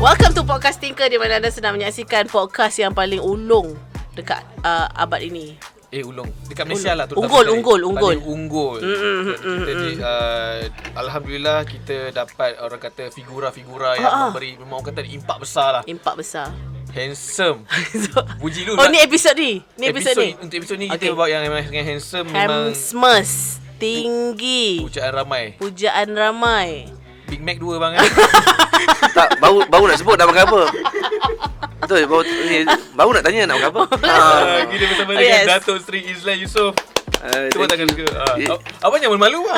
Welcome to Podcast Tinker, di mana anda sedang menyaksikan podcast yang paling ulung dekat abad ini. Ulung dekat Malaysia lah, Unggul. Paling unggul. Alhamdulillah kita dapat orang kata figura-figura yang memberi, memang orang kata impak besar lah. Impak besar. Handsome. Puji dulu. Oh, ni episod ni. Untuk episod ni kita buat yang handsome, memang Handsomest, tinggi, Pujaan ramai. Big Mac 2 bang. Tak, baru nak sebut nak makan apa. Betul, baru nak tanya nak makan apa. Kita bersama dengan Datuk Seri Izlan Yusof. Cuba tangan ke. Abang jangan malu bang.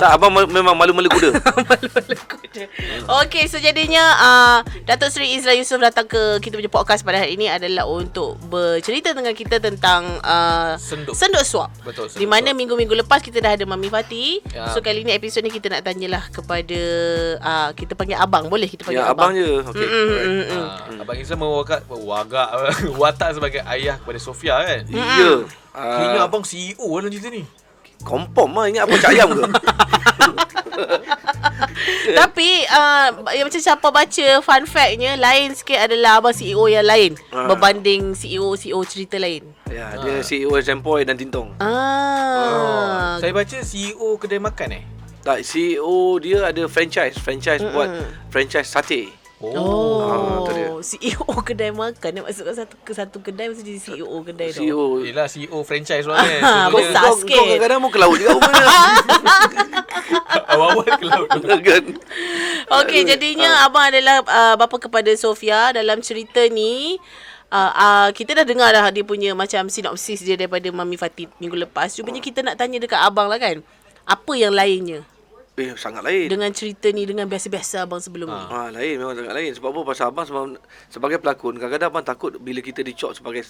Tak, abang memang malu-malu kuda. Malu-malu kuda. Okey, so jadinya Datuk Seri Izlan Yusof datang ke kita punya podcast pada hari ini adalah untuk bercerita dengan kita tentang Senduk Suap. Betul. Di mana minggu-minggu lepas kita dah ada Mami Fati. Ya. So kali ni episod ni kita nak tanyalah kepada kita panggil abang. Boleh kita panggil abang je. Okey. Abang Izlan watak sebagai ayah kepada Sofia kan. Ya. Kayaknya abang CEO dalam cerita ni. Confirm lah, ingat abang cak ayam ke? Tapi yang macam siapa baca fun fact-nya, lain sikit adalah abang CEO yang lain berbanding CEO cerita lain. Ya, dia CEO Sempoi dan Tintong. Saya baca CEO kedai makan Tak, CEO dia ada franchise buat franchise sate. Tu dia. Oh. CEO kedai makan. Dia masukkan satu kedai, mesti jadi CEO kedai tu. CEO. Yelah, CEO franchise kan. Besar sikit. Kau kadang-kadang mau ke laut juga rupanya. Awal-awal ke laut. Okey, jadinya abang adalah bapa kepada Sofia. Dalam cerita ni kita dah dengar dah dia punya macam sinopsis dia daripada Mami Fati minggu lepas. Cumanya kita nak tanya dekat abang lah kan, apa yang lainnya Sangat lain dengan cerita ni dengan biasa-biasa abang sebelum ni? Lain, memang sangat lain. Sebab apa? Pasal abang sebagai pelakon, kadang-kadang abang takut bila kita dicop sebagai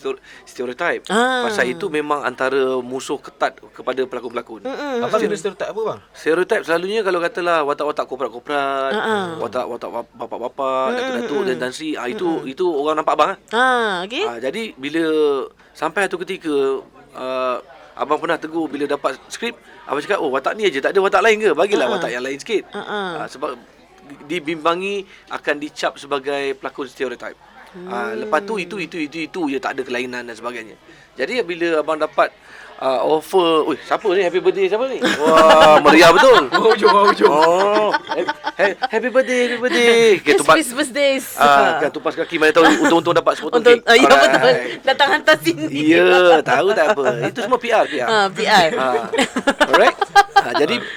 stereotype. Pasal itu memang antara musuh ketat kepada pelakon-pelakon. Abang kena stereotype apa bang? Stereotype selalunya kalau katalah watak-watak korporat-korporat, watak-watak bapak-bapak, datuk-datuk dan si, itu orang nampak abang. Okey. Jadi bila sampai satu ketika abang pernah tegur bila dapat skrip, abang cakap, watak ni aja, tak ada watak lain ke? Bagilah watak yang lain sikit. Sebab dibimbangi akan dicap sebagai pelakon stereotype. Lepas tu itu je, tak ada kelainan dan sebagainya. Jadi bila abang dapat offer, siapa ni? Happy birthday siapa ni? Wah, meriah betul. Hujung. Happy birthday. Christmas days. Kan tupas kaki, mana tahu untung dapat sepotong kek. Ya betul. Datang hantar sini. Ya, tahu tak apa. Itu semua PR. PR. Alright.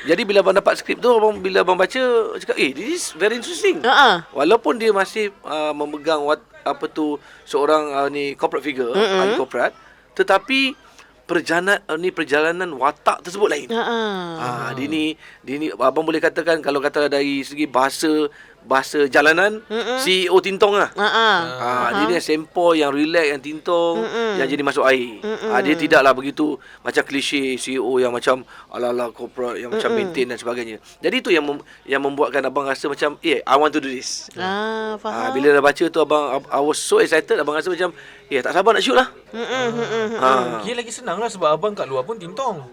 Jadi bila abang dapat skrip tu, bila abang baca, cakap, this is very interesting. Walaupun dia masih memegang seorang corporate figure, ahli korporat, tetapi perjalanan watak tersebut lain. Dia ni abang boleh katakan, kalau kata dari segi bahasa jalanan, CEO Tintong lah. Dia ni sempoi yang relax, yang Tintong, yang jadi masuk air. Dia tidaklah begitu macam klise CEO yang macam ala-ala corporate, yang macam maintain dan sebagainya. Jadi itu yang membuatkan abang rasa macam, I want to do this. Faham. Bila dah baca tu, I was so excited. Abang rasa macam, tak sabar nak shoot lah. Dia lagi senang lah sebab abang kat luar pun Tintong.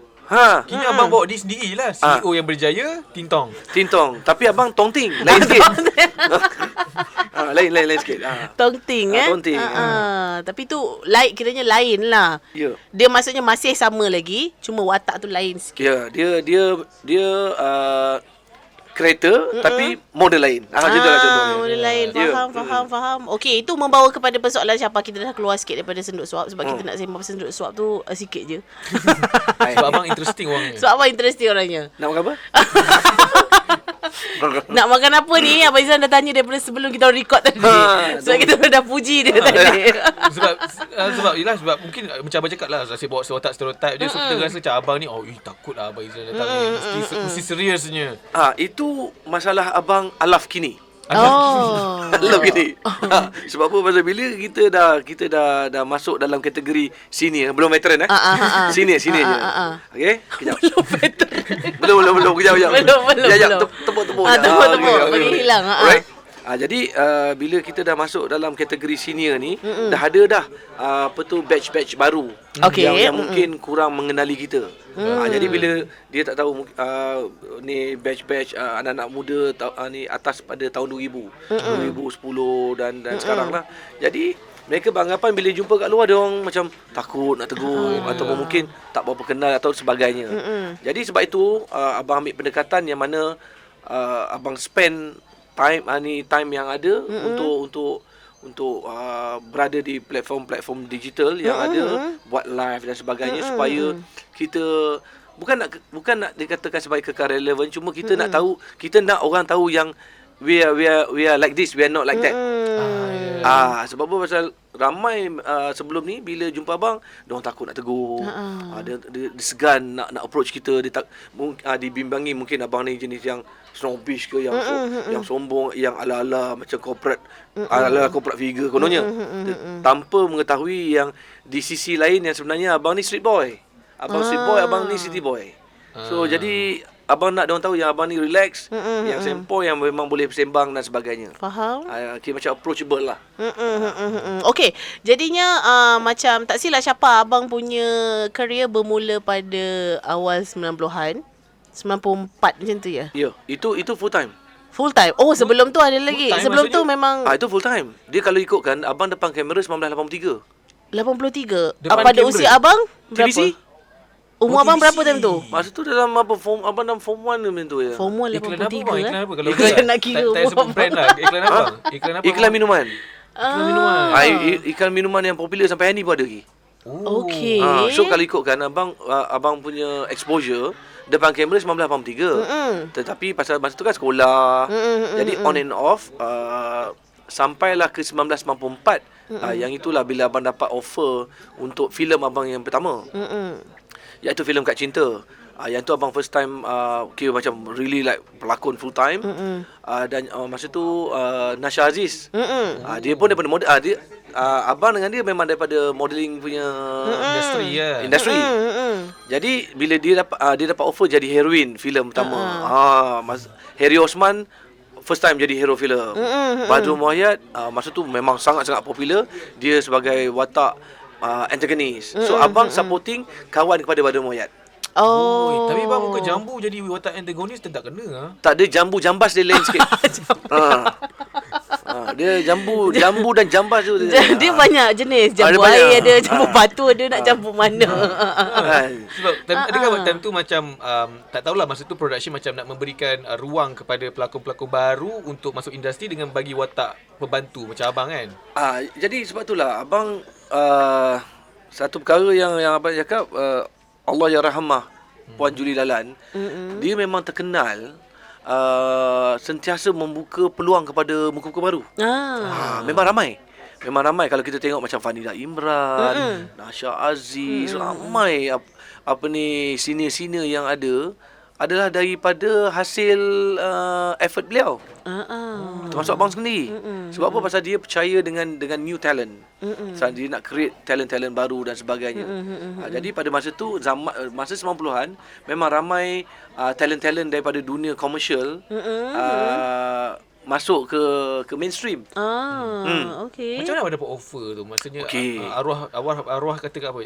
Kini abang bawa diri sendiri lah. CEO yang berjaya, Tintong. Tapi abang Tongting, lain sikit. Lain sikit. Tongting Tongting. Tapi tu kiranya lain lah. Ya. Dia maksudnya masih sama lagi, cuma watak tu lain sikit. Ya, dia kereta tapi model lain. Macam tu lah contohnya. Model lain. Faham. Okey, itu membawa kepada persoalan siapa. Kita dah keluar sikit daripada Senduk Suap sebab kita nak sembang pasal Senduk Suap tu sikit je. Sebab abang interesting orangnya. Sebab abang interesting orangnya. Nak makan apa? Nak makan apa ni? Abang Izan dah tanya daripada sebelum kita record tadi. Sebab kita dah puji dia tadi. Sebab mungkin macam abang cakap lah, saya bawa watak stereotype dia. So kita rasa macam abang ni, takut lah abang Izan datang ni. Mesti seriusnya. Itu masalah abang alaf kini. Alaf kini. Sebab apa? Pasal bila kita dah masuk dalam kategori senior, belum veteran senior je. Okey? Belum veteran. Belum. Kejap. Belum. Tepuk. Bagi hilang. Alright. Jadi bila kita dah masuk dalam kategori senior ni, dah ada apa tu batch-batch baru Okey. yang mungkin kurang mengenali kita. Jadi bila dia tak tahu ni batch-batch anak-anak muda ni atas pada tahun 2000, 2010 dan sekarang lah. Jadi mereka beranggapan bila jumpa kat luar dia orang macam takut nak tegur ataupun mungkin tak berapa kenal atau sebagainya. Jadi sebab itu abang ambil pendekatan yang mana abang spend time yang ada untuk berada di platform digital yang ada, buat live dan sebagainya supaya kita bukan nak dikatakan sebagai kekal relevan, cuma kita nak tahu, kita nak orang tahu yang we are like this, we are not like that. Sebab apa? Pasal ramai sebelum ni bila jumpa abang, dia orang takut nak tegur. Dia segan nak approach kita, dia dibimbangi mungkin abang ni jenis yang snobbish ke, yang sombong, yang ala-ala macam corporate, ala-ala corporate figure kononnya. Tanpa mengetahui yang di sisi lain yang sebenarnya abang ni street boy. Abang street boy, abang ni city boy. So jadi abang nak diorang tahu yang abang ni relax, yang sempoi, yang memang boleh bersembang dan sebagainya. Faham? Kira macam approachable lah. Okey, jadinya macam tak silap Syapa, abang punya career bermula pada awal 90-an, 94 macam tu ya? Ya, itu full time. Full time? Oh, sebelum tu ada lagi. time Sebelum tu maksudnya? memang Itu full time. Dia kalau ikutkan abang depan kamera 1983. 83. Depan Pada kamera. usia abang berapa? TVC? Umur abang TVC. berapa time tu? Masa tu dalam apa abang dalam form 1 macam tu ya. Form 1 Iklan apa 83 bang? Iklan apa? Kalau Iklan nak kira tak sebut umur brand lah. Iklan apa bang? Iklan apa? Iklan minuman. Iklan minuman. Iklan minuman yang popular sampai hari ni pun ada lagi. Okey. So kalau ikutkan abang punya exposure depan kamera 1983. Tetapi pasal masa tu kan sekolah. Jadi on and off sampailah ke 1994. Yang itulah bila abang dapat offer untuk filem abang yang pertama. Iaitu filem Kad Cinta. Yang tu abang first time kira macam really like pelakon full time. Dan masa tu Nasha Aziz. Dia pun daripada model abang dengan dia memang daripada modelling punya industri. Jadi bila dia dapat offer jadi heroine filem pertama. Harry Osman first time jadi hero filem. Badrul Muayyad masa tu memang sangat-sangat popular. Dia sebagai watak antagonis. So abang supporting kawan kepada Badrul Muayyad. Tapi bang muka jambu jadi watak antagonis tak kena. Tak, dia jambu jambas dia lain sikit. Dia jambu dan jambas tu. Dia banyak jenis. Jambu ada air banyak. ada, jambu batu ada, nak jambu mana. Sebab adakah time tu macam tak tahulah masa tu production macam nak memberikan ruang kepada pelakon-pelakon baru untuk masuk industri dengan bagi watak pembantu macam abang kan. Jadi sebab itulah abang satu perkara yang abang cakap, Allah ya rahmah Puan Julie Lalan, dia memang terkenal sentiasa membuka peluang kepada muka-muka baru. Memang ramai. Kalau kita tengok macam Fanida Imran, Nasha Aziz, ramai senior-senior yang ada adalah daripada hasil effort beliau. Termasuk abang sendiri. Sebab apa? Pasal dia percaya dengan new talent. Dia nak create talent-talent baru dan sebagainya. Jadi pada masa tu masa 90-an memang ramai talent-talent daripada dunia komersial masuk ke mainstream. Okey. Macam mana dapat offer tu? Maksudnya arwah kata kat apa?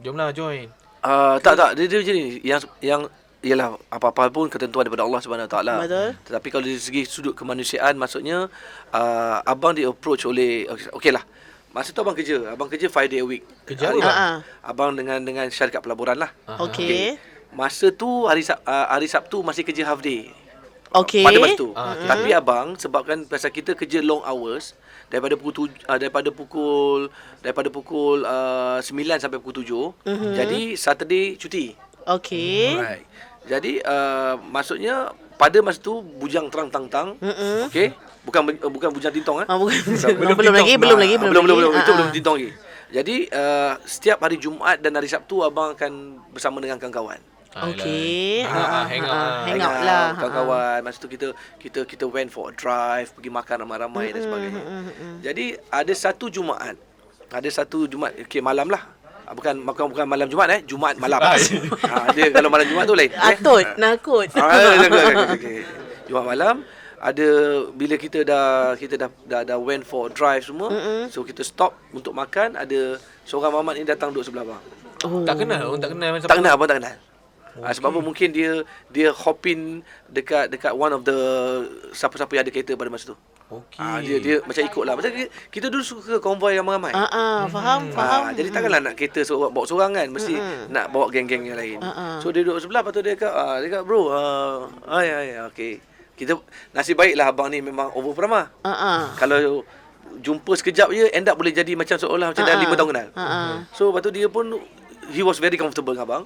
Jomlah join. Tak dia macam ni yang ialah apa-apa pun ketentuan daripada Allah Subhanahu Taala. Tetapi kalau dari segi sudut kemanusiaan, maksudnya abang di approach oleh okeylah. Masa tu abang kerja 5 day a week. Kerja abang dengan syarikat pelaburan lah. Okey. Masa tu hari Sabtu masih kerja half day. Okey. Pada masa tu. Tapi abang sebabkan pasal kita kerja long hours daripada pukul 9 sampai pukul 7. Jadi Saturday cuti. Okey. Right. Jadi maksudnya pada masa tu bujang terang-tang-tang. Okey. Bukan bujang tintong Belum lagi. Itu belum tintong lagi. Jadi setiap hari Jumaat dan hari Sabtu abang akan bersama dengan kawan-kawan. Okey. Hang out lah. Kawan-kawan. Masa tu kita went for a drive, pergi makan ramai-ramai dan sebagainya. Jadi ada satu Jumaat. Okey, malam lah. Bukan malam Jumaat Jumaat malam. Dia kalau malam Jumaat tu lain. Atut, nakut. Okay. Jumaat malam ada bila kita dah went for drive semua, so kita stop untuk makan, ada seorang mamat ni datang duduk sebelah abang. Tak kenal, orang tak kenal macam Tak kenal, abang tak kenal. Sebab apa mungkin dia hop in dekat one of the siapa-siapa yang ada kereta pada masa tu. Dia macam ikut lah. Macam kita dulu suka konvoi ramai-ramai. Faham. Jadi takkanlah nak kereta bawa seorang kan, mesti nak bawa geng-geng yang lain. So dia duduk sebelah, lepas tu dia kata bro, okey. Kita nasib baiklah abang ni memang over peramah. Kalau jumpa sekejap je, end up boleh jadi macam seolah macam dah 5 tahun kenal. So lepas tu dia pun, he was very comfortable dengan abang.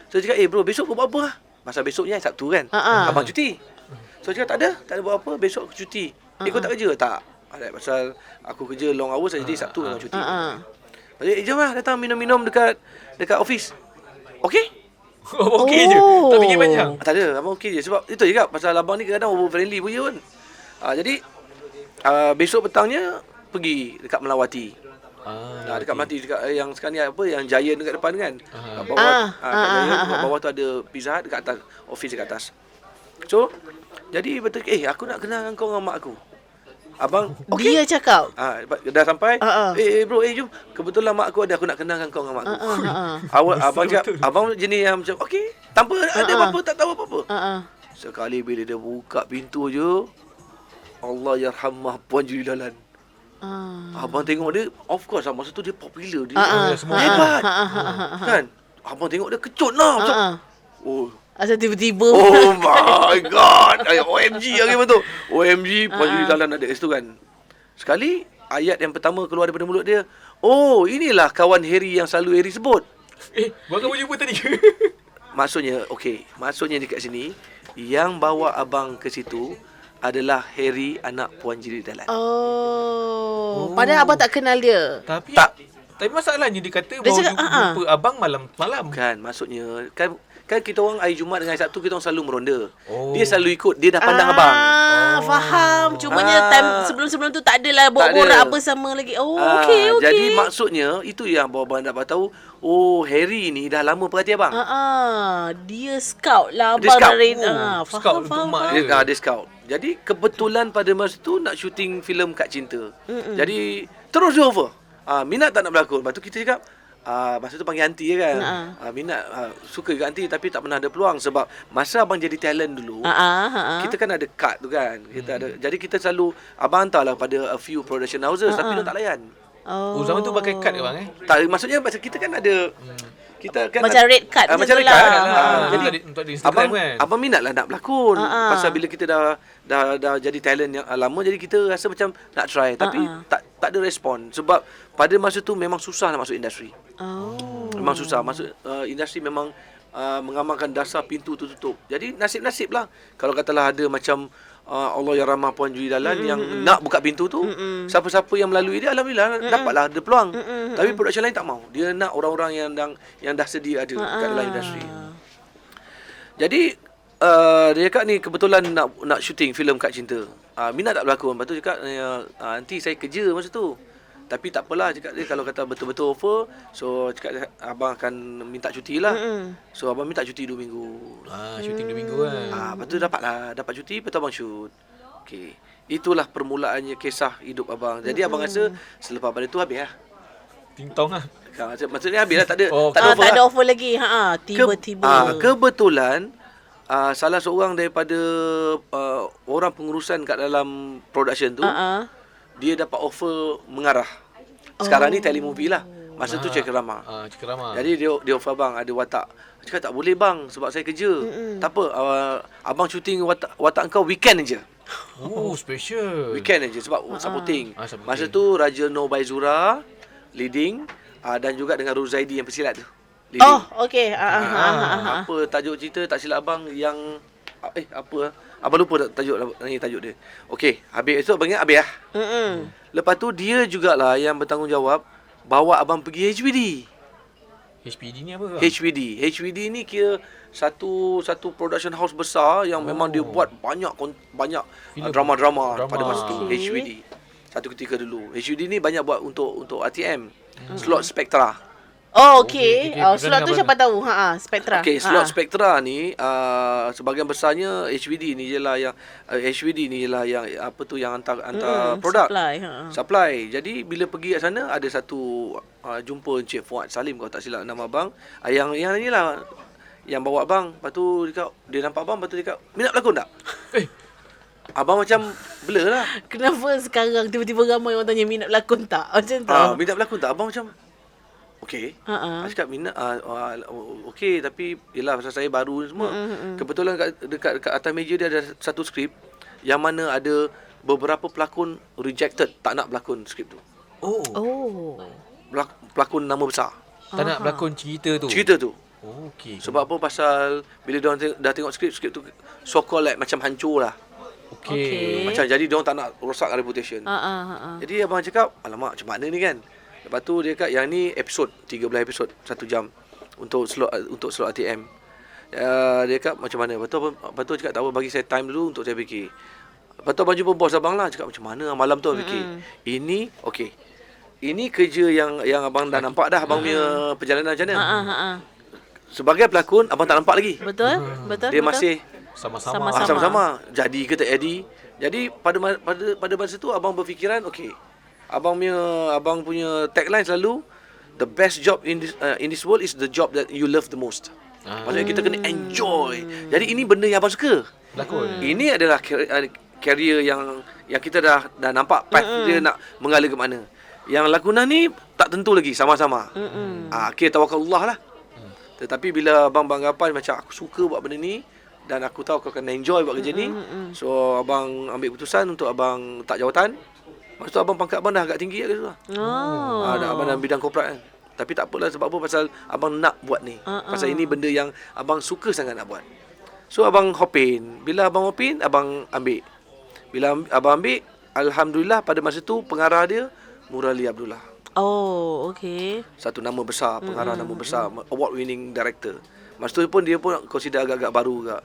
So dia cakap, bro, besok kau buat apa? Masa besoknya Sabtu kan, abang cuti. So dia cakap, tak ada buat apa, besok aku cuti. Kau tak kerja? Tak. Pasal aku kerja long hours, jadi Sabtu memang cuti. Jom lah, datang minum-minum dekat office. Okey? Okey je. Tak fikir panjang. Tak ada, abang okey je. Sebab itu je kak, pasal abang ni kadang-kadang over friendly pun je pun. Jadi besok petangnya pergi dekat Melawati. Dekat Melawati, dekat yang sekarang ni apa, yang Giant dekat depan kan. Kat bawah, kat Giant, kat bawah tu ada Pizza Hut, dekat atas, office dekat atas. So, jadi betul, aku nak kenal kau dengan mak aku. Abang, Dia cakap. Dah sampai. Bro, jom. Kebetulan mak aku ada, aku nak kenalkan kau dengan mak aku. Abang cakap, abang jenis yang macam, okey, tanpa ada apa-apa, tak tahu apa-apa. Sekali bila dia buka pintu je, Allah yarhamah Puan Juli Dalan. Abang tengok dia, of course masa tu dia popular, dia hebat. Kan? Abang tengok dia kejut lah. Macam, Asal tiba-tiba. Oh my god. OMG lagi betul. OMG Puan Juli Dalan ada kat situ kan. Sekali ayat yang pertama keluar daripada mulut dia, inilah kawan Harry yang selalu Harry sebut. Buat kamu jumpa tadi. Maksudnya dekat sini, yang bawa abang ke situ adalah Harry, anak Puan Juli Dalan. Padahal abang tak kenal dia. Tapi masalahnya dia kata baru jumpa abang malam-malam. Kan, maksudnya kan kita orang hari Jumaat dengan hari Sabtu kita orang selalu meronda. Dia selalu ikut, dia dah pandang abang. Faham. Cumanya time sebelum-sebelum tu tak adalah borak apa sama lagi. Okey. Jadi maksudnya itu yang abang dapat tahu. Harry ni dah lama perhati abang. Dia scout lah Dia abang scout. dari Scout untuk mak dia. Dia scout. Jadi kebetulan pada masa tu nak syuting filem Kak Cinta. Jadi terus dia over. Minat tak nak berlakon. Lepas tu kita cakap, masa tu panggil aunty kan. Minat suka juga aunty, tapi tak pernah ada peluang. Sebab masa abang jadi talent dulu, kita kan ada card tu kan. Jadi kita selalu, abang hantarlah pada a few production houses, tapi dia tak layan. Zaman tu pakai kad ke bang Tak, maksudnya kita kan ada kita kan macam red card macam red lah. Jadi untuk di Instagram kan. Abang minat lah nak berlakon. Pasal bila kita dah jadi talent yang lama, jadi kita rasa macam nak try, tapi tak ada respon. Sebab pada masa tu memang susah nak masuk industri. Memang susah masuk industri, memang mengamalkan dasar pintu tu tutup. Jadi nasib-nasib lah kalau katalah ada macam Allah yang ramah Puan Juli Dalan yang nak buka pintu tu, siapa-siapa yang melalui dia, alhamdulillah dapatlah ada peluang. Tapi production lain tak mau. Dia nak orang-orang yang dah sedia ada kat dalam industri. Jadi dia cakap ni kebetulan nak syuting filem Kak Cinta. Minat tak berlakon? Lepas tu cakap, nanti saya kerja masa tu. Tapi tak apalah, cakap dia kalau kata betul-betul offer, so cakap abang akan minta cuti lah. So abang minta cuti 2 minggu. Syuting 2 minggu kan. Lepas tu dapat cuti, lepas tu abang shoot. Okey. Itulah permulaannya kisah hidup abang. Jadi abang rasa selepas pada tu habis lah. Ting-tong lah. Maksudnya habis lah, tak ada tak ada offer lagi. Tiba-tiba. Kebetulan salah seorang daripada orang pengurusan kat dalam production tu, dia dapat offer mengarah. Sekarang ni telemovie lah. Masa tu Cakramah. Jadi dia offer abang ada watak. Cakap tak boleh bang, sebab saya kerja. Tak apa, abang syuting watak kau weekend je. Special. Weekend je sebab supporting. Masa tu Raja Nur Baizura leading, dan juga dengan Ruzaidi yang pesilat tu. Leading. Okey. Apa tajuk cerita tak silap abang yang apa? Abang lupa tajuk dia. Okey, habis esok abang ingat habis lah. Lepas tu dia jugalah yang bertanggungjawab bawa abang pergi HBD. HBD ni apa? HBD ni kira satu production house besar yang memang dia buat banyak drama-drama pada masa tu. HBD. Satu ketika dulu. HBD ni banyak buat untuk RTM. Slot Spectra. Oh, okey. Okey, okey. Slot tu siapa tahu? Spectra. Okey, slot Spectra ni sebahagian besarnya HVD ni jelah yang HVD ni jelah yang apa tu yang hantar produk. Supply. Jadi bila pergi kat sana ada satu jumpa Encik Fuad Salim kalau tak silap nama abang. Yang ni lah yang bawa abang. Lepas tu dia nampak abang, lepas tu dia cakap, "Minat berlakon tak?" Abang macam blur lah. Kenapa sekarang tiba-tiba ramai orang tanya minat berlakon tak? Macam tu. Minat berlakon tak? Abang macam okey. Saya cakap minat okey, tapi yelah pasal saya baru semua. Kebetulan dekat atas meja dia ada satu skrip yang mana ada beberapa pelakon rejected tak nak berlakon skrip tu. Pelakon nama besar. Tak nak berlakon cerita tu. Cerita tu. Okey. Sebab apa? Pasal bila diorang dah tengok skrip tu so called like macam hancur lah. Okey. Macam jadi diorang tak nak rosak reputation. Jadi abang cakap, alamak macam mana ni kan? Lepas tu dia cakap yang ni episod 13 episod 1 jam untuk slot ATM. Dia cakap macam mana? Lepas tu cakap tak apa, bagi saya time dulu untuk saya fikir. Lepas tu abang jumpa bos abang lah, cakap macam mana malam tu fikir. Ini okey. Ini kerja yang abang dah nampak dah abang punya perjalanan macam mana. Sebagai pelakon abang tak nampak lagi. Betul. Dia masih sama-sama. Jadi ke tak jadi. Jadi pada masa tu abang berfikiran okey. Abang punya tagline selalu, the best job in this world is the job that you love the most. Maksudnya kita kena enjoy. Jadi ini benda yang abang suka. Lakon. Ini adalah career yang kita dah nampak path dia nak mengalir ke mana. Yang lakonan ni tak tentu lagi, sama-sama. Akhir tawakalullah lah. Tetapi bila abang beranggapan macam aku suka buat benda ni dan aku tahu aku akan enjoy buat kerja ni, so abang ambil keputusan untuk abang tak jawatan. Lepas tu abang pangkat abang dah agak tinggi kat situ lah. Abang dalam bidang korporat kan. Tapi tak apalah, sebab apa? Pasal abang nak buat ni. Pasal ini benda yang abang suka sangat nak buat. So abang hop in. Bila abang hop in, abang ambil. Bila abang ambil, alhamdulillah pada masa tu pengarah dia Murali Abdullah. Oh, okey. Satu nama besar, pengarah nama besar, award winning director. Masa tu pun dia pun consider agak-agak baru juga.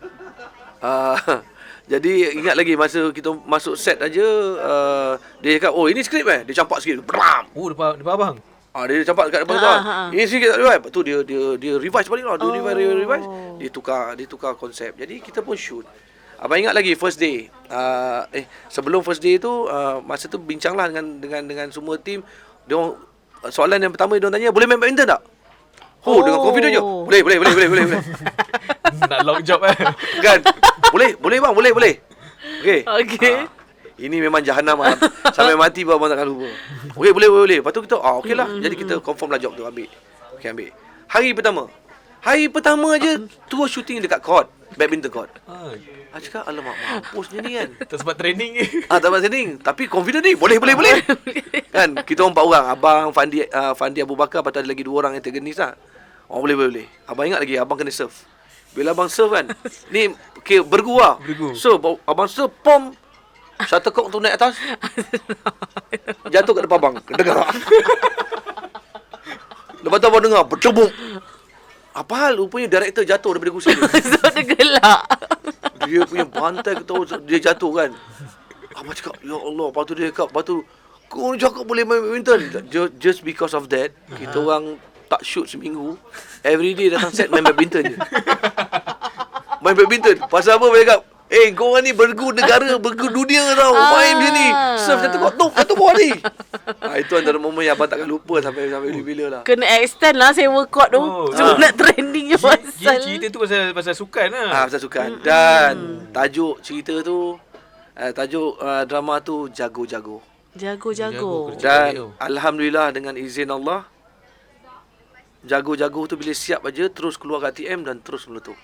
Jadi ingat lagi masa kita masuk set aja, dia cakap, "Oh, ini skrip Dia campak sikit. Bram. Depan abang. Dia campak dekat depan tu. Ini sikit tak ada. Lepas tu dia revise balik lah. Dia revise. Dia tukar konsep. Jadi kita pun shoot. Abang ingat lagi first day. Sebelum first day tu, masa tu bincanglah dengan semua team. Dia soalan yang pertama dia tanya, "Boleh main badminton tak?" Dengan confident je. Boleh. Nak long job Kan? Boleh bang, boleh. Okey. Ini memang jahanam lah. Sampai mati pun abang takkan lupa. Okey, boleh. Lepas tu kita, okey lah. Jadi kita confirm lah job tu, ambil. Okey, ambil. Hari pertama je, terus shooting dekat court. Badminton court. Aku cakap, alamak, mampusnya ni kan. Tak sempat training ni. Tak sempat training. Tapi confident ni, boleh. Kan, kita orang 4 orang. Abang, Fandi Abu Bakar, lepas tu ada lagi 2 orang yang tergenis lah. Boleh. Abang ingat lagi, abang kena serve. Bila abang serve kan, ni bergu lah. So, abang serve, pom. Shuttlecock tu naik atas. Jatuh kat depan abang. Dengar. Lepas tu abang dengar, bercebuk. Apa hal? Rupanya director jatuh daripada kursi dia. So, dia gelak. Dia punya bantai ketahu dia jatuh kan. Abang cakap, ya Allah. Lepas tu dia cakap, kau cakap boleh main badminton. Just because of that, kita orang tak shoot seminggu. Every day datang set main badminton je. Main badminton. Pasal apa? Dia cakap, kau orang ni bergu negara, bergu dunia tau. Main macam ni. Serve jatuh bawah ni. Itu antara momen yang abang takkan lupa sampai bila-bila lah. Kena extend lah sewa court tu. Cuma nak training je pasal. Cerita tu pasal sukan lah. Pasal sukan. Dan tajuk cerita tu, tajuk drama tu Jago-Jago. Jago-Jago. Dan alhamdulillah dengan izin Allah, Jago-Jago tu bila siap aja terus keluar kat TM dan terus meletup.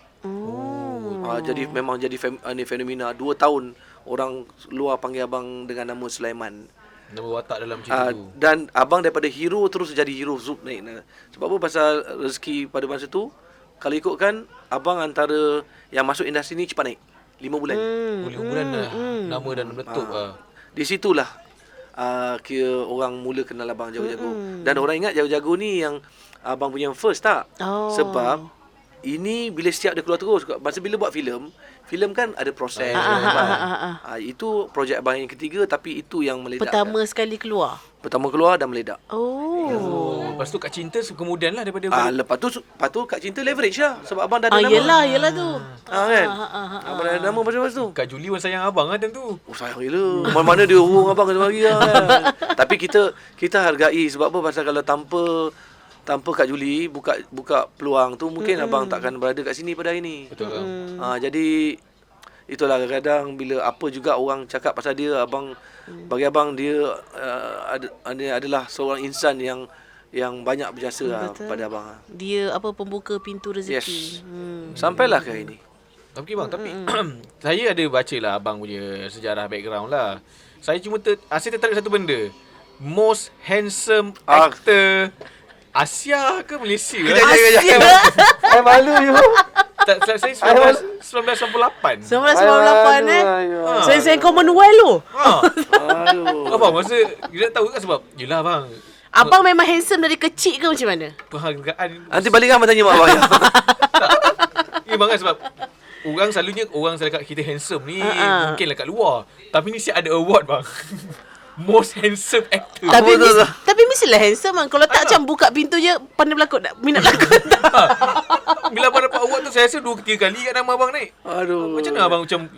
Jadi memang jadi fenomena. 2 tahun orang luar panggil abang dengan nama Sulaiman. Nama watak dalam cerita tu. Dan abang daripada hero terus jadi hero, zup naik. Sebab apa? Pasal rezeki pada masa tu, kalau ikutkan abang antara yang masuk industri ni cepat naik 5 bulan. 5 bulan dah nama dan meletup. Di situlah kira orang mula kenal abang Jago-Jago. Dan orang ingat Jago-Jago ni yang abang punya first tak? Sebab ini bila setiap dia keluar terus. Masa bila buat filem filem kan ada proses. Itu projek abang yang ketiga, tapi itu yang meledak. Pertama sekali keluar. Pertama keluar dan meledak. Lepas tu Kak Cinta kemudian lah daripada Lepas tu Kak Cinta leverage lah. Sebab abang dah ada nama. Yelah tu. Kan? Abang dah ada nama lepas tu. Kak Julie pun sayang abang lah time tu. Oh sayang gila. Mana-mana dia hurung abang kata bagi lah kan. Tapi kita hargai. Sebab apa? Pasal kalau tanpa Kak Julie buka peluang tu, mungkin abang takkan berada kat sini pada hari ni. Betul. Jadi itulah kadang-kadang bila apa juga orang cakap pasal dia, bagi abang dia adalah seorang insan yang banyak berjasa lah pada abang. Dia pembuka pintu rezeki. Yes. Sampailah ke hari ni. Okey bang, tapi saya ada baca lah abang punya sejarah background lah. Saya cuma saya tertarik satu benda. Most handsome actor Asia ke Malaysia? Asia. Saya malu you. Saya 1998. 1998 Saya Commonwealth tu. Abang masa kita tahu kan sebab yelah bang. Abang memang handsome dari kecil ke macam mana? Penghargaan. Nanti balik kan abang tanya mak abang. Ya bang kan sebab orang selalunya cakap kita handsome ni mungkinlah kat luar. Tapi ni siap ada award bang. Most handsome actor. Tapi mestilah handsome bang. Kalau tak macam buka pintu je pandai berlakon, minat berlakon. Bila abang dapat award tu, saya rasa 2-3 kali kat nama abang naik. Aduh. Macam mana abang macam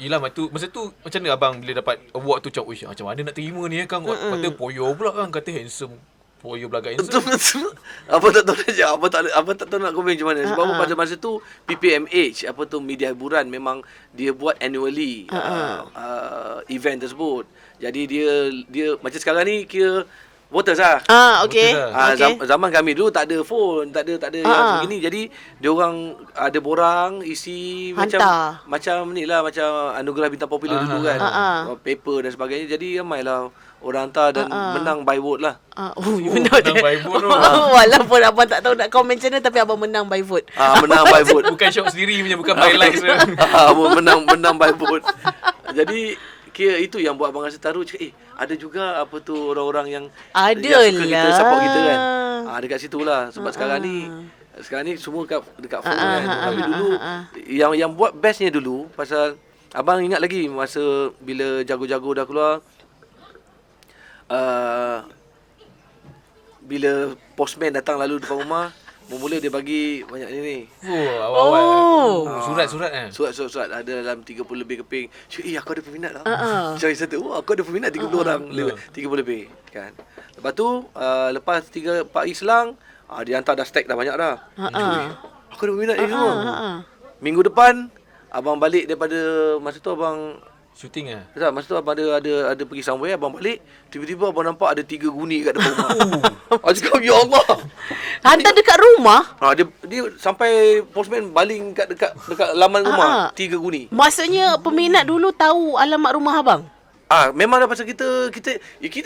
masa tu macam mana abang bila dapat award tu macam mana nak terima ni kan? Kata poyo pula kan, kata handsome. Poyo belagak handsome. Betul. Apa tak tahu saja. Apa tak tahu nak komen macam mana. Sebab pada masa tu PPMH media hiburan memang dia buat annually event tersebut. Jadi dia macam sekarang ni kira voters lah. Okey. Zaman kami dulu tak ada phone, tak ada yang begini. Jadi dia orang ada borang isi macam ni lah, macam anugerah bintang popular dulu kan. Paper dan sebagainya. Jadi ramailah orang hantar dan menang by vote lah. Menang by vote. Walaupun abang tak tahu nak komen macam mana, tapi abang menang by vote. Menang by vote. Bukan shot sendiri punya, bukan by likes. menang by vote. Jadi kira itu yang buat abang rasa taruh. Cakap, ada juga orang-orang yang suka kita, support kita kan. Dekat situ lah. Sebab sekarang ni semua dekat phone kan. Tapi dulu yang buat bestnya dulu, pasal abang ingat lagi masa bila jago-jago dah keluar, bila postman datang lalu depan rumah, mula dia bagi banyak ni. Awal. Surat-surat Surat ada dalam 30 lebih keping. Aku ada peminat lah. Saya kata, aku ada peminat 30 orang, 30 lebih kan. Lepas tu lepas 3-4 hari selang, dia hantar dah stack dah banyak dah. Aku ada peminat ni semua. Minggu depan abang balik daripada masa tu abang shooting lah. Tak, masa tu abang ada pergi somewhere, abang balik, tiba-tiba abang nampak ada 3 guni kat depan rumah. Aku cakap, ya Allah. Hantar dekat rumah? Dia sampai postman baling dekat laman rumah, 3 guni. Maksudnya peminat dulu tahu alamat rumah abang? Memang dah pasal kita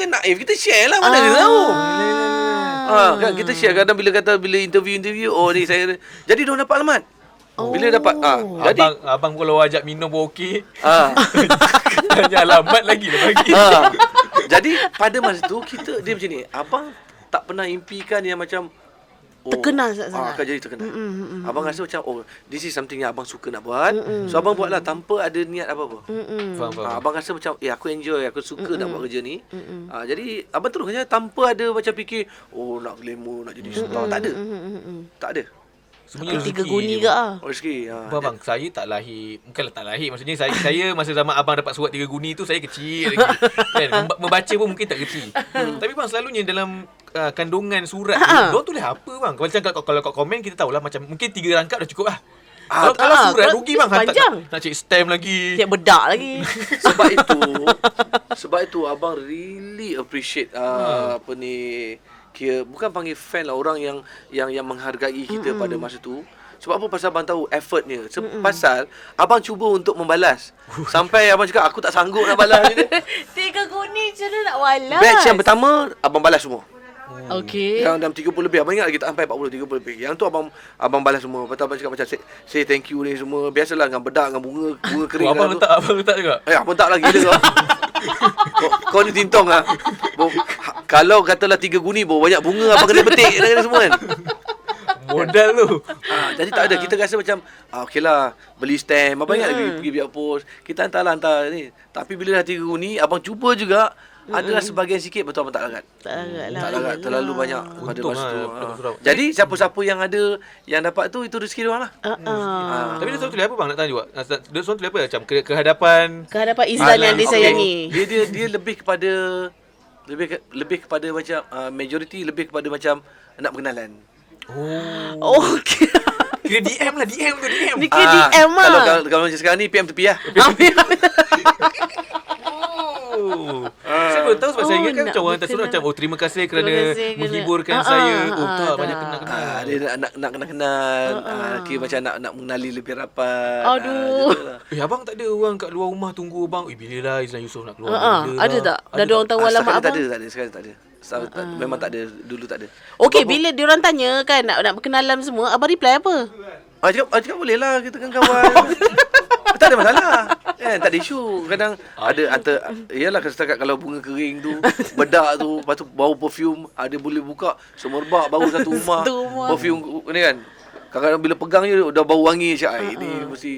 naif, kita share lah, mana dia tahu. Kan kita share kadang bila interview ni saya. Jadi dia dapat alamat. Bila dapat jadi abang kalau ajak minum pun okey. Tanya alamat lagi dah bagi. Jadi pada masa tu dia macam ni. Abang tak pernah impikan yang macam terkenal sangat. Akan jadi terkenal. Abang rasa macam this is something yang abang suka nak buat. So abang buatlah tanpa ada niat apa-apa. Abang rasa macam aku enjoy, aku suka nak buat kerja ni. Jadi abang terus saja tanpa ada macam fikir nak glamour, nak jadi star. Tak ada. Semuanya 3 guni ke rezeki. Abang, saya tak lahir. Bukanlah tak lahir. Maksudnya saya masa zaman abang dapat surat 3 guni tu, saya kecil lagi. Kan? Membaca pun mungkin tak kecil. Tapi bang, selalunya dalam kandungan surat tu, diorang tulis apa bang? Kalau kat komen, kita tahulah macam mungkin 3 rangkap dah cukup lah. Kalau surat rugi bang, nak cek stamp lagi. Cek bedak lagi. Sebab itu abang really appreciate bukan panggil fan lah, orang yang menghargai kita pada masa tu. Sebab apa? Pasal abang tahu effortnya. Pasal abang cuba untuk membalas. Sampai abang cakap, aku tak sanggup nak balas ni. 3 guni macam mana nak balas? Batch yang pertama abang balas semua. Okey. Yang dalam 30 lebih, abang ingat lagi tak sampai 40, 30 lebih. Yang tu abang balas semua. Lepas tu abang cakap macam say thank you ni semua. Biasalah dengan bedak, dengan bunga kering. Abang letak juga? Abang letak lagi dia. Kau ni tintong lah. Kalau katalah 3 guni, banyak bunga abang kena petik dan semua kan. Modal tu. Jadi tak ada. Kita rasa macam okeylah, beli stamp. Abang ingat pergi biar post. Kita hantar ni. Tapi bila dah 3 ni, abang cuba juga. Adalah sebahagian sikit, betul abang tak larat. Tak Tak larat. Terlalu banyak pada Untung masa tu. lah, surau. Jadi siapa-siapa yang ada, yang dapat tu, itu rezeki dia orang lah. Tapi dia selalu tulis apa bang? Nak tanya juga. Dia selalu tulis apa? Macam kehadapan. Kehadapan Islam yang disayangi. Dia lebih kepada lebih kepada macam majority lebih kepada macam nak berkenalan. Oh. Okey. Kira DM lah, DM tu DM. Ni kira DM lah. Kalau macam sekarang ni PM tepi lah. Saya baru tahu sebab saya ingat kan nak macam orang hantar surat berkenalan. macam terima kasih kerana Terima kasih kerana- menghiburkan saya. Tak, tak. banyak kenal-kenal. Dia nak kenal. Kira macam nak mengenali lebih rapat. Aduh. Gitu lah. Abang tak ada orang kat luar rumah tunggu abang. Bila lah Izlan Yusof nak keluar? Bila Ada lah? tak? Dah ada orang tahu alamat Setakat ni abang? tak ada. Sekarang tak ada. Memang tak ada. Dulu tak ada. Okey, Sebab bila diorang tanya kan nak berkenalan semua, abang reply apa? cakap boleh lah, kita kan kawan. Tak ada masalah. Tak ada isu. Kadang ada yalah setakat kalau bunga kering tu, bedak tu, lepas tu bau perfume, ada boleh buka semerbak baru satu rumah. Satu rumah. Perfume ni kan. Kadang-kadang bila pegang je dah bau wangi cak. Ini mesti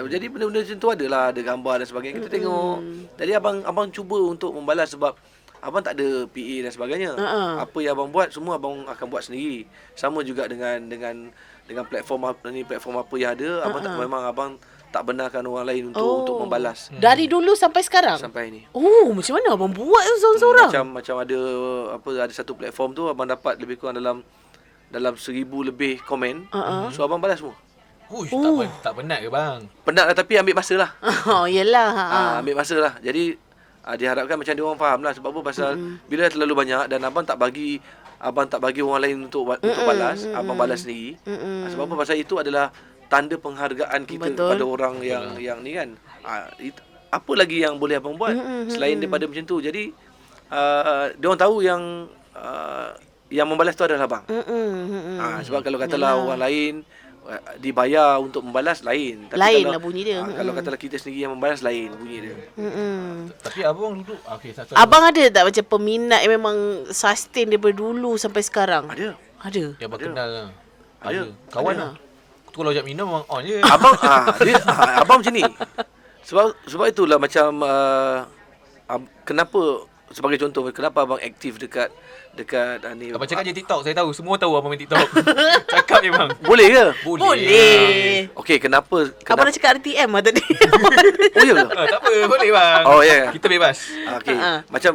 jadi benda-benda macam tu adalah, ada gambar dan sebagainya kita tengok. Jadi abang cuba untuk membalas sebab abang tak ada PA dan sebagainya. Apa yang abang buat semua abang akan buat sendiri. Sama juga dengan platform apa yang ada, memang abang tak benarkan orang lain untuk membalas. Dari dulu sampai sekarang? Sampai ni. Oh, macam mana abang buat tu seorang-seorang? Macam ada satu platform tu abang dapat lebih kurang dalam 1,000 lebih komen. So abang balas semua. Tak penat ke bang? Penat lah tapi ambil masa lah. Oh, yelah. Ambil masa lah. Jadi diharapkan macam dia orang faham lah. Sebab apa? Pasal bila terlalu banyak dan abang tak bagi orang lain untuk balas, abang balas sendiri. Sebab apa? Pasal itu adalah tanda penghargaan kita kepada orang yang ni kan. Apa lagi yang boleh abang buat selain daripada macam tu. Jadi dia orang tahu yang membalas tu adalah abang. Sebab kalau katalah orang lain dibayar untuk membalas lain. Tapi Lain kalau, lah bunyi dia. Kalau katalah kita sendiri yang membalas lain bunyi dia. Tapi abang dulu satu. Abang ada tak macam peminat yang memang sustain daripada dulu sampai sekarang? Ada. Yang abang kenal lah. Ada. Kawan lah. Tu kalau ajak minum memang on je. Abang macam ni. Sebab itulah macam kenapa, sebagai contoh, kenapa abang aktif dekat ni. Abang cakap je TikTok, saya tahu. Semua tahu abang main TikTok. Cakap je bang. Boleh ke? Boleh. Okey, kenapa? Abang dah cakap RTM lah tadi. Oh ya ke? Tak apa, boleh bang. Oh ya. Kita bebas. Okey. Macam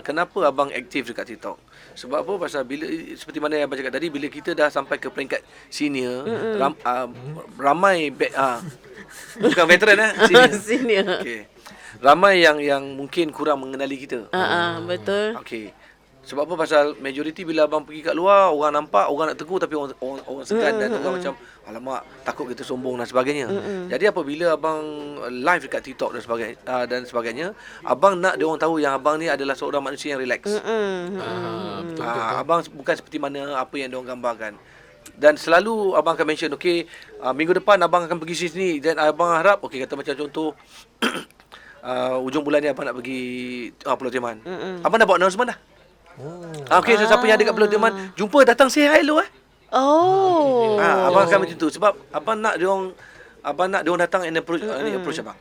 kenapa abang aktif dekat TikTok? Sebab apa? Pasal bila seperti mana yang abang cakap tadi, bila kita dah sampai ke peringkat senior, ramai bukan veteran Senior. Okey. Ramai yang mungkin kurang mengenali kita. Betul. Okey. Sebab apa? Pasal majoriti bila abang pergi kat luar, orang nampak, orang nak tegur tapi orang segan dan orang macam alamak, takut kita sombong dan sebagainya. Jadi apabila abang live dekat TikTok dan sebagainya, abang nak dia orang tahu yang abang ni adalah seorang manusia yang relax. Betul. Abang bukan seperti mana apa yang dia orang gambarkan. Dan selalu abang akan mention, okey, minggu depan abang akan pergi sini dan abang harap, okey, kata macam contoh ujung bulan ni abang nak pergi Pulau Tioman. Abang dah buat announcement dah. Okey, so siapa yang ada kat Pulau Tioman, jumpa, datang say hi hello . Abang akan macam tu sebab abang nak dia orang datang and approach abang.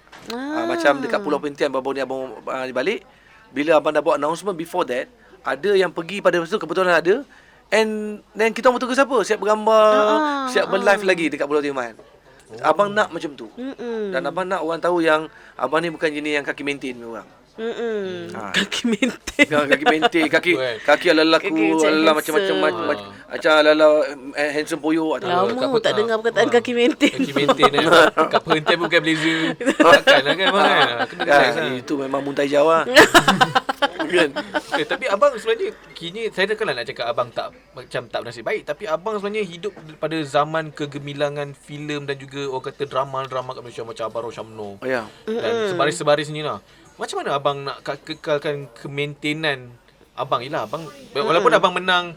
Macam dekat Pulau Perhentian baru ni abang balik, bila abang dah buat announcement before that, ada yang pergi pada masa tu, kebetulan ada, and then kita orang betul ke siapa siap bergambar, siap berlive lagi dekat Pulau Tioman. Abang nak macam tu. Dan abang nak orang tahu yang abang ni bukan jenis yang kaki maintain orang. Kaki maintain. Kaki maintain, kaki ala-ala macam-macam ala-ala handsome poyo. Lama tak dengar perkataan kaki maintain. Kaki maintain kat Perhentian bukan blazer. Takkan lah kan bang kan. Kena relax lah. Itu memang muntai Jawa. Kan? Tapi abang sebenarnya kini saya takkanlah nak cakap abang tak bernasib baik, tapi abang sebenarnya hidup pada zaman kegemilangan filem dan juga orang kata drama kat Malaysia macam Abang Rosyamno. Ya. Dan sebaris-sebaris ni lah. Macam mana abang nak kekalkan ke-maintenance abang? Yelah abang walaupun abang menang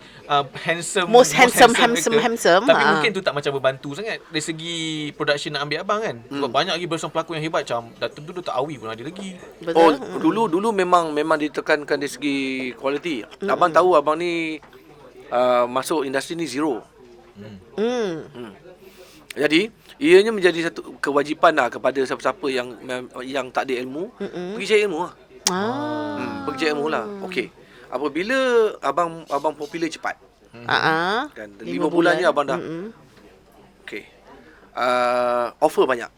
most handsome tapi mungkin tu tak macam berbantu sangat dari segi production nak ambil abang kan. Sebab banyak lagi bersama pelakon yang hebat macam tentu Dr. Awi pun ada lagi. Betul. Dulu memang ditekankan dari segi kualiti. Abang tahu abang ni masuk industri ni zero. Hmm. Jadi ianya menjadi satu kewajipan lah kepada siapa-siapa yang tak ada ilmu, pergi cari ilmu lah. Pergi cari ilmu lah. Okey. Apabila abang popular cepat. Kan 5 bulan je abang dah. Okey. Offer banyak.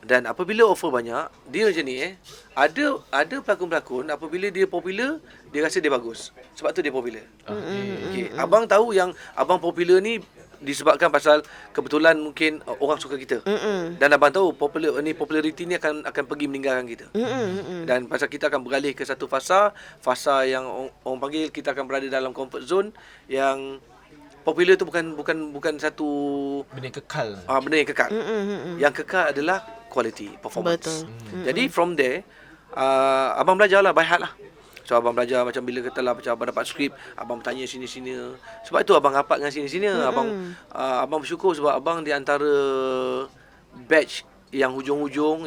Dan apabila offer banyak, dia macam ni ada pelakon-pelakon apabila dia popular, dia rasa dia bagus. Sebab tu dia popular. Okey. Abang tahu yang abang popular ni disebabkan pasal kebetulan mungkin orang suka kita. Dan abang tahu populariti ni akan pergi meninggalkan kita. Dan pasal kita akan beralih ke satu fasa yang orang panggil kita akan berada dalam comfort zone yang popular tu bukan satu benda yang kekal. Benda yang kekal. Yang kekal adalah quality performance. Betul. Jadi from there abang belajarlah by heart lah. So abang belajar macam bila katalah macam abang dapat skrip, abang bertanya sini-sini. Sebab tu abang rapat dengan sini-sini. Abang bersyukur sebab abang di antara batch yang hujung-hujung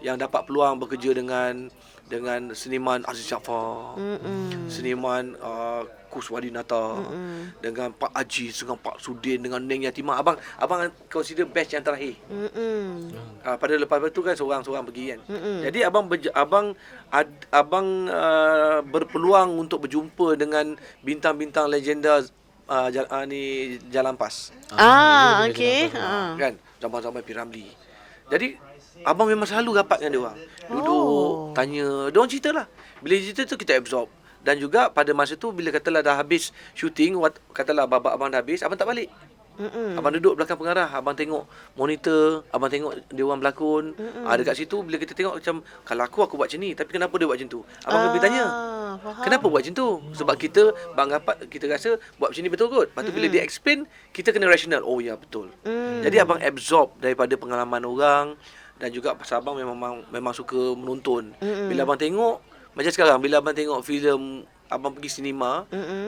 yang dapat peluang bekerja dengan seniman Aziz Jaafar, seniman Kuswadinata, dengan Pak Aziz, dengan Pak Sudin, dengan Neng Yatimah. Abang consider batch yang terakhir. Pada lepas tu kan seorang-seorang pergi kan. Jadi abang berpeluang untuk berjumpa dengan bintang-bintang legenda Jalan Pas. Okey. Kan zaman-zaman P. Ramlee. Jadi abang memang selalu rapat dengan dia orang. Duduk, tanya, dia orang ceritalah. Bila cerita tu kita absorb. Dan juga pada masa tu bila katalah dah habis shooting, katalah babak abang dah habis, abang tak balik. Abang duduk belakang pengarah, abang tengok monitor, abang tengok dia orang berlakon. Dekat situ bila kita tengok macam kalau aku buat macam ni, tapi kenapa dia buat macam tu? Abang pergi tanya. Kenapa buat macam tu? Sebab kita bang rapat kita rasa buat macam ni betul kot. Lepas tu bila dia explain, kita kena rational. Oh ya betul. Jadi abang absorb daripada pengalaman orang dan juga pasal abang memang suka menonton. Bila abang tengok macam sekarang bila abang tengok filem, abang pergi sinema,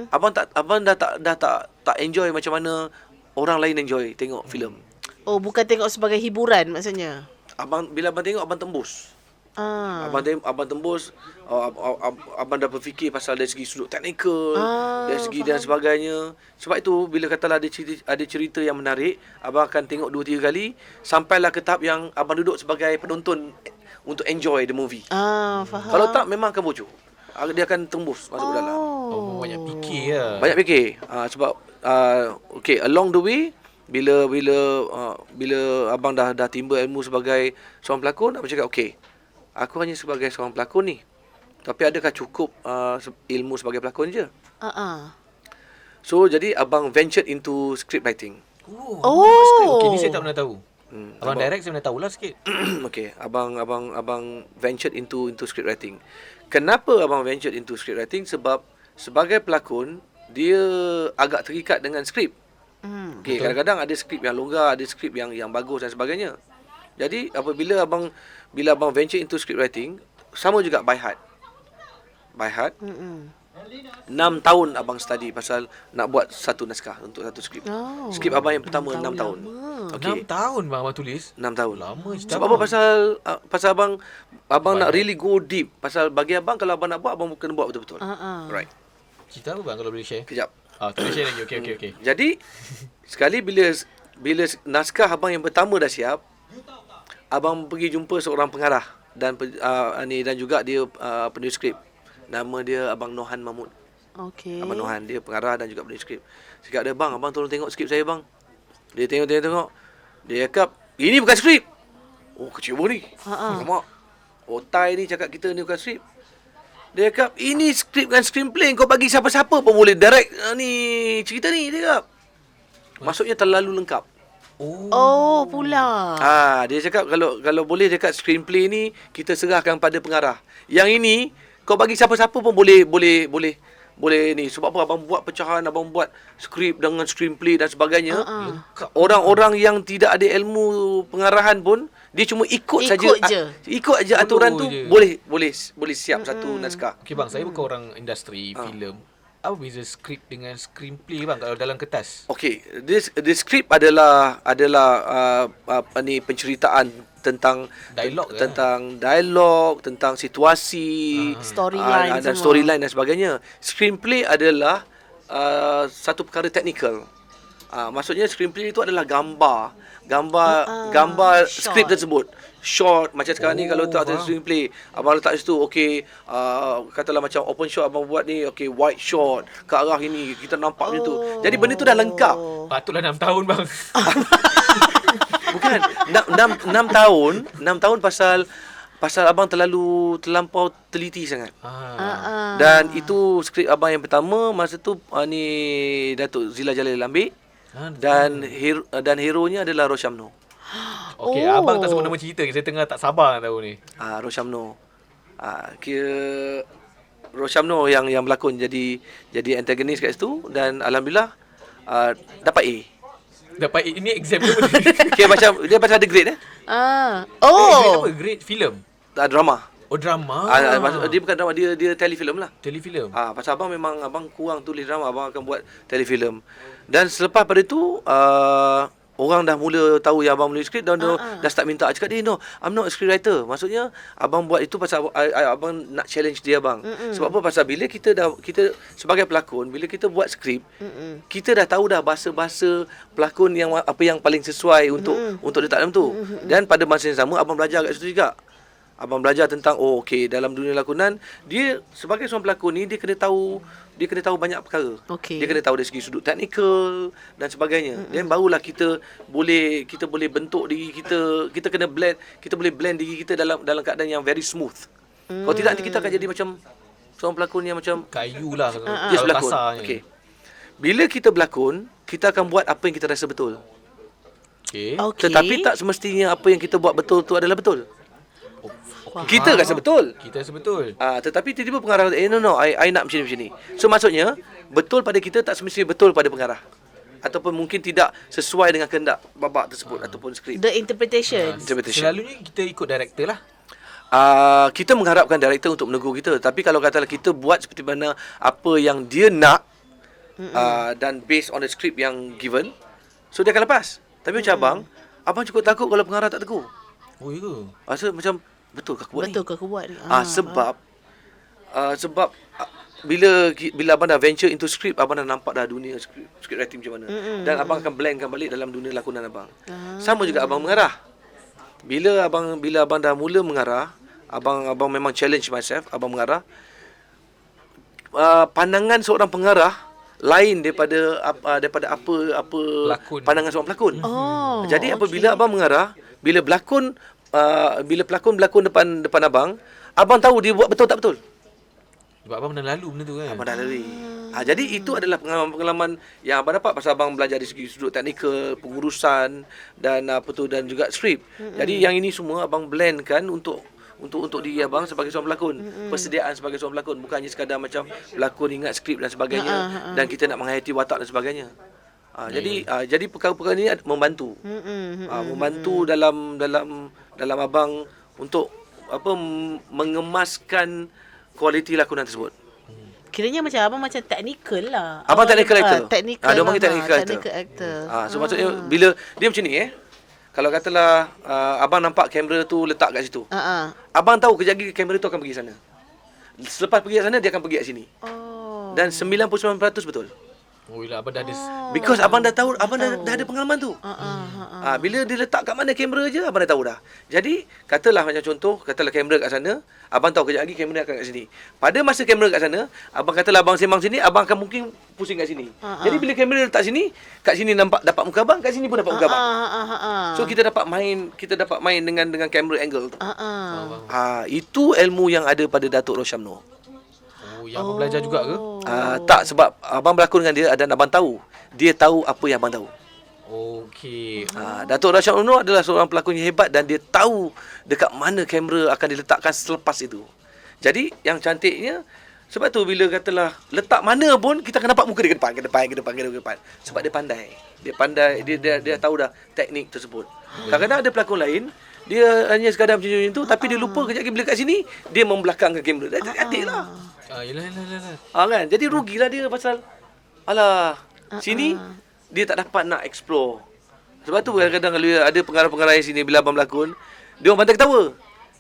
abang dah tak enjoy macam mana orang lain enjoy tengok filem. Oh, bukan tengok sebagai hiburan maksudnya. Bila abang tengok abang tembus. Abang tembus, abang dah berfikir pasal dari segi sudut teknikal, dari segi dan sebagainya. Sebab itu bila katalah ada cerita yang menarik, abang akan tengok 2-3 kali sampailah ke tahap yang abang duduk sebagai penonton untuk enjoy the movie. Faham. Kalau tak memang akan bocor. Dia akan tembus masuk ke dalam. Banyak fikir lah. Banyak fikir. Sebab okay, along the way bila abang dah timba ilmu sebagai seorang pelakon, abang cakap okay, aku hanya sebagai seorang pelakon ni. Tapi adakah cukup ilmu sebagai pelakon je? So jadi abang ventured into script writing. Okay, ni saya tak pernah tahu. Abang direct saya pernah tahulah sikit. Okay, abang ventured into script writing. Kenapa abang ventured into script writing? Sebab sebagai pelakon dia agak terikat dengan skrip. Okay, kadang-kadang ada skrip yang longgar, ada skrip yang bagus dan sebagainya. Jadi bila abang venture into script writing, sama juga by heart. 6 tahun abang study pasal nak buat satu naskah untuk satu skrip. Skrip abang yang pertama 6 tahun. Okay. 6 tahun bang tulis? 6 tahun. Lama cerita. Sebab apa? Pasal abang nak really go deep. Pasal bagi abang kalau abang nak buat, abang kena buat betul-betul. Right. Cerita apa bang kalau boleh share? Kejap. Tak boleh share lagi. Okay. Jadi sekali bila naskah abang yang pertama dah siap, abang pergi jumpa seorang pengarah dan juga dia penulis skrip. Nama dia Abang Nohan Mahmud. Okey. Abang Nohan, dia pengarah dan juga penulis skrip. Cakap dia, bang, abang tolong tengok skrip saya bang. Dia tengok. Dia cakap, ini bukan skrip. Oh, kecil pun ni. Mak. Otai ni cakap kita ni bukan skrip. Dia cakap, ini skrip kan screenplay. Kau bagi siapa-siapa pun boleh direct ni cerita ni. Dia cakap. Maksudnya terlalu lengkap. Oh pula. Dia cakap kalau boleh dekat screenplay ni kita serahkan pada pengarah. Yang ini kau bagi siapa-siapa pun boleh ni. Sebab apa? Abang buat pecahan, abang buat skrip dengan screenplay dan sebagainya. Orang-orang yang tidak ada ilmu pengarahan pun dia cuma ikut je aturan tu je. boleh siap satu naskah. Okey bang, saya bukan orang industri filem. Apa beza skrip dengan screenplay bang kalau dalam kertas? Okey, the script adalah penceritaan tentang dialog, tentang situasi, storyline dan storyline dan sebagainya. Screenplay adalah satu perkara teknikal. Maksudnya screenplay itu adalah gambar Shot. skrip tersebut. Shot macam sekarang ni kalau tak ada screenplay, abang letak situ okey, katalah macam open shot abang buat ni, okey wide shot ke arah ini kita nampak macam tu. Jadi benda tu dah lengkap. Patutlah 6 tahun bang. Bukan 6 tahun pasal abang terlampau teliti sangat. Dan itu skrip abang yang pertama masa tu ni Datuk Zila Jalil ambil. Dan hero-nya adalah Roshamno. Okey, abang tak sebut nama cerita. Saya tengah tak sabar nak tahu ni. Roshamno. Kira Roshamno yang berlakon jadi antagonis kat situ dan alhamdulillah dapat A. Dapat ini exam ke? Kira macam dia macam ada grade Grade apa? Grade film? drama. Oh, drama. Maksud dia bukan drama, dia telefilm lah. Telefilm. Pasal abang kurang tulis drama, abang akan buat telefilm. Dan selepas pada itu orang dah mula tahu yang abang menulis skrip dan dah start minta. Cakap dia, no, I'm not a scriptwriter. Maksudnya abang buat itu pasal abang nak challenge dia abang. Sebab apa? Pasal bila kita sebagai pelakon, bila kita buat skrip, kita dah tahu dah bahasa-bahasa pelakon yang apa yang paling sesuai untuk letak dalam tu. Dan pada masa yang sama abang belajar kat situ juga. Abang belajar tentang okey, dalam dunia lakonan dia sebagai seorang pelakon ni dia kena tahu banyak perkara. Dia kena tahu dari segi sudut teknikal dan sebagainya. Dan barulah kita boleh bentuk diri kita kena blend diri kita dalam keadaan yang very smooth. Kalau tidak nanti kita akan jadi macam seorang pelakon yang macam kayu lah yes, kalau pelakon. kasarnya. Okey. Bila kita berlakon, kita akan buat apa yang kita rasa betul. Okey. Tetapi tak semestinya apa yang kita buat betul tu adalah betul. Kita rasa betul. Tetapi tiba-tiba pengarah no, I nak macam ni. So maksudnya betul pada kita tak semestinya betul pada pengarah. Ataupun mungkin tidak sesuai dengan kehendak babak tersebut ataupun skrip. The interpretation. Selalunya kita ikut director lah. Kita mengharapkan director untuk menegur kita. Tapi kalau katalah kita buat seperti mana apa yang dia nak dan based on the script yang given, so dia akan lepas. Tapi macam abang cukup takut kalau pengarah tak tegur. Oh ya ke? Rasa macam betul ke aku buat ni? Sebab bila abang dah venture into script, abang dah nampak dah dunia script writing macam mana. Dan abang akan blendkan balik dalam dunia lakonan abang. Sama juga abang mengarah. Bila abang dah mula mengarah, abang memang challenge myself, abang mengarah. Pandangan seorang pengarah lain daripada apa pelakon. Pandangan seorang pelakon. Jadi apabila abang mengarah, bila pelakon berlakon depan abang tahu dia buat betul tak betul. Sebab abang pernah lalu benda tu kan. Abang dah lalui. Jadi itu adalah pengalaman yang abang dapat pasal abang belajar dari segi sudut teknikal, pengurusan dan dan juga skrip. Jadi yang ini semua abang blendkan untuk diri abang sebagai seorang pelakon. Persediaan sebagai seorang pelakon, bukan hanya sekadar macam pelakon ingat skrip dan sebagainya dan kita nak menghayati watak dan sebagainya. Jadi perkara-perkara ini membantu. Membantu dalam abang untuk mengemaskan kualiti lakonan tersebut. Kiranya macam abang macam technical lah. Abang technical actor. Technical. Dia panggil technical actor. So maksudnya bila dia macam ni kalau katalah abang nampak kamera tu letak kat situ. Abang tahu kejap lagi kamera tu akan pergi sana. Selepas pergi kat sana dia akan pergi kat sini. Dan 99% betul. Oh ilah, abang dah ada Because abang dah tahu, abang dah ada pengalaman tu. Bila dia letak kat mana kamera je, abang dah tahu dah. Jadi, katalah macam contoh, katalah kamera kat sana, abang tahu kejap lagi kamera akan kat sini. Pada masa kamera kat sana, katalah abang sembang sini, abang akan mungkin pusing kat sini. Jadi bila kamera letak sini, kat sini dapat muka abang, kat sini pun dapat muka abang. So kita dapat main dengan kamera angle tu. Itu ilmu yang ada pada Datuk Roshamno. yang abang belajar juga ke? Tak, sebab abang berlakon dengan dia dan abang tahu. Dia tahu apa yang abang tahu. Okey. Datuk Rashad Uno adalah seorang pelakon yang hebat dan dia tahu dekat mana kamera akan diletakkan selepas itu. Jadi yang cantiknya, sebab tu bila katalah letak mana pun kita akan nampak muka dia ke depan. Sebab dia pandai. Dia tahu dah teknik tersebut. Kadang-kadang ada pelakon lain, dia hanya sekadar macam tu tapi dia lupa kejap lagi bila kat sini dia membelakangkan kamera. Cantik lah. Yelah. Kan? Jadi rugilah dia pasal sini dia tak dapat nak explore. Sebab tu kadang-kadang kalau ada pengarah-pengarah sini bila abang berlakon, dia orang pantai ketawa.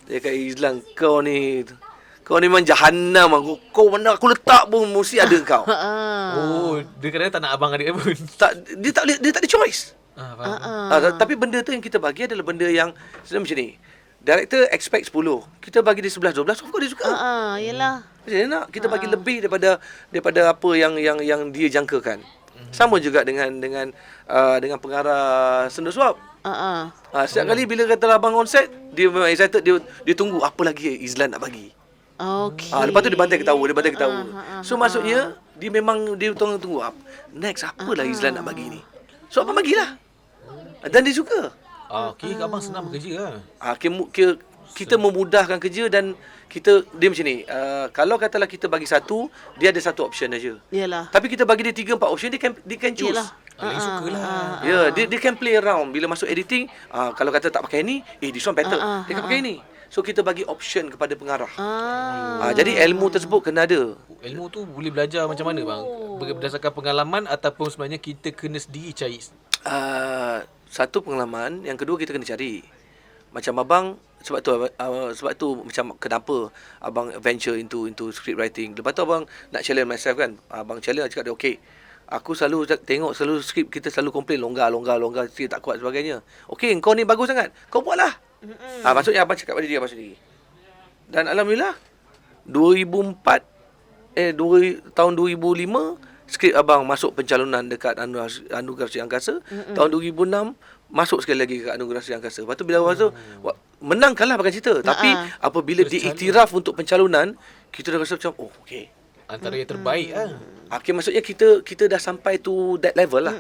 Dia kata, Izlan, kau ni Kau ni memang jahanam. Kau mana aku letak pun mesti ada kau. Oh, dia kadang-kadang tak nak abang ada pun. Dia tak ada choice. Faham. Tapi benda tu yang kita bagi adalah benda yang sebenarnya macam ni. Director expect 10. Kita bagi dia 11 12, of course dia suka. Yelah. Macam mana nak kita bagi lebih daripada apa yang dia jangkakan. Sama juga dengan pengarah Sendu Suap. Setiap kali bila kata abang on set, dia memang excited, dia tunggu apa lagi Izlan nak bagi. Okey. Lepas tu dia bantai ketawa. So maksudnya dia memang dia tunggu next apa lagi Izlan nak bagi ni. So abang bagilah. Dan dia suka. Okey, abang senang bekerja lah. Kita memudahkan kerja dan dia macam ni. Kalau katalah kita bagi satu, dia ada satu option aja. Yalah. Tapi kita bagi dia 3 4 option, dia can choose. Yalah. Dia suka lah. Ya, dia can play around. Bila masuk editing, kalau kata tak pakai ni, this one better. Dia kan pakai ni. So kita bagi option kepada pengarah. Jadi ilmu tersebut kena ada. Ilmu tu boleh belajar macam mana bang? Berdasarkan pengalaman ataupun sebenarnya kita kena sendiri cari? Satu pengalaman, yang kedua kita kena cari. Macam abang, sebab tu macam kenapa abang venture into script writing. Lepas tu abang nak challenge myself kan. Abang challenge, cakap dia okey. Aku selalu tengok skrip kita selalu komplain longgar, sikit tak kuat sebagainya. Okey, kau ni bagus sangat. Kau buatlah. Maksudnya abang cakap pada dia abang sendiri. Dan alhamdulillah tahun 2005 skrip abang masuk pencalonan dekat Anugerah Sri Angkasa. Tahun 2006 masuk sekali lagi ke Anugerah Sri Angkasa. Lepas tu bila masuk menang kalah bukan cerita. Tapi apabila diiktiraf untuk pencalonan, kita dah rasa macam okey. Antara yang terbaik lah. Okay, maksudnya kita dah sampai to that level lah.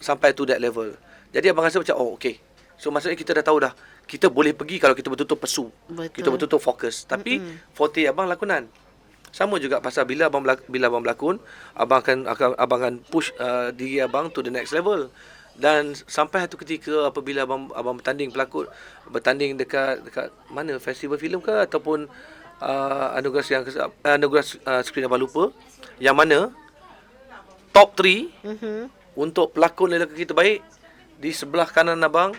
Sampai to that level. Jadi abang rasa macam okey. So maksudnya kita dah tahu dah, kita boleh pergi kalau kita betul-betul pursue. Kita betul-betul fokus. Tapi forte abang lakonan. Sama juga pasal bila abang berlakon, abang akan push diri abang to the next level. Dan sampai satu ketika apabila abang bertanding dekat mana, festival filem ke ataupun anugerah skrin abang lupa, yang mana top 3 untuk pelakon lelaki kita baik, di sebelah kanan abang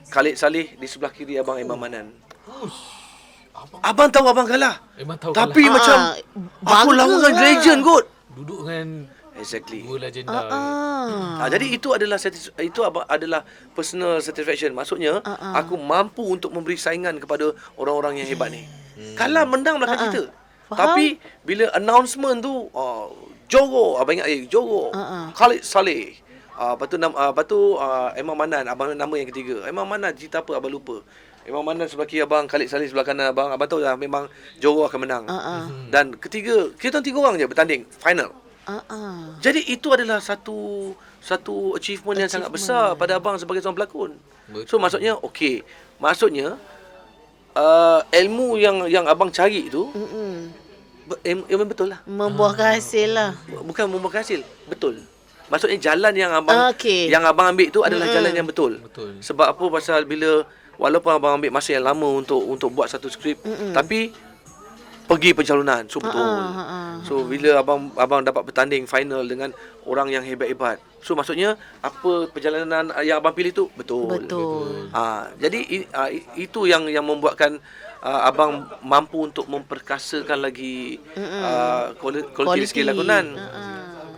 Khalid Saleh, di sebelah kiri abang Imam Manan. Abang tahu abang kalah. Tapi macam aku lawan dengan legend kot. Duduk dengan exactly dua legenda. Jadi itu adalah personal satisfaction. Maksudnya aku mampu untuk memberi saingan kepada orang-orang yang hebat ni. Kalah menang belakang kita. Tapi bila announcement tu Jogo, abang ingat Jogo, Khalid Saleh. Lepas tu Imam Manan, abang nama yang ketiga. Imam Manan cerita apa abang lupa. Imam Manan sebelah kiri abang, Khalid Saleh sebelah kanan abang. Abang tahu dah memang Jogo akan menang. Dan ketiga, kita 3 orang je bertanding final. Jadi itu adalah satu achievement yang sangat besar pada abang sebagai seorang pelakon. So maksudnya okey. Maksudnya ilmu yang abang cari tu ilmu betul lah. Membuahkan hasil lah. Bukan membuahkan hasil, betul. Maksudnya jalan yang abang ambil tu adalah jalan yang betul. Sebab apa? Pasal bila walaupun abang ambil masa yang lama untuk buat satu skrip, tapi pergi pencalonan, so betul. So bila abang dapat bertanding final dengan orang yang hebat-hebat, so maksudnya apa perjalanan yang abang pilih tu betul. Jadi itu yang membuatkan abang mampu untuk memperkasakan lagi kualiti skill lakonan.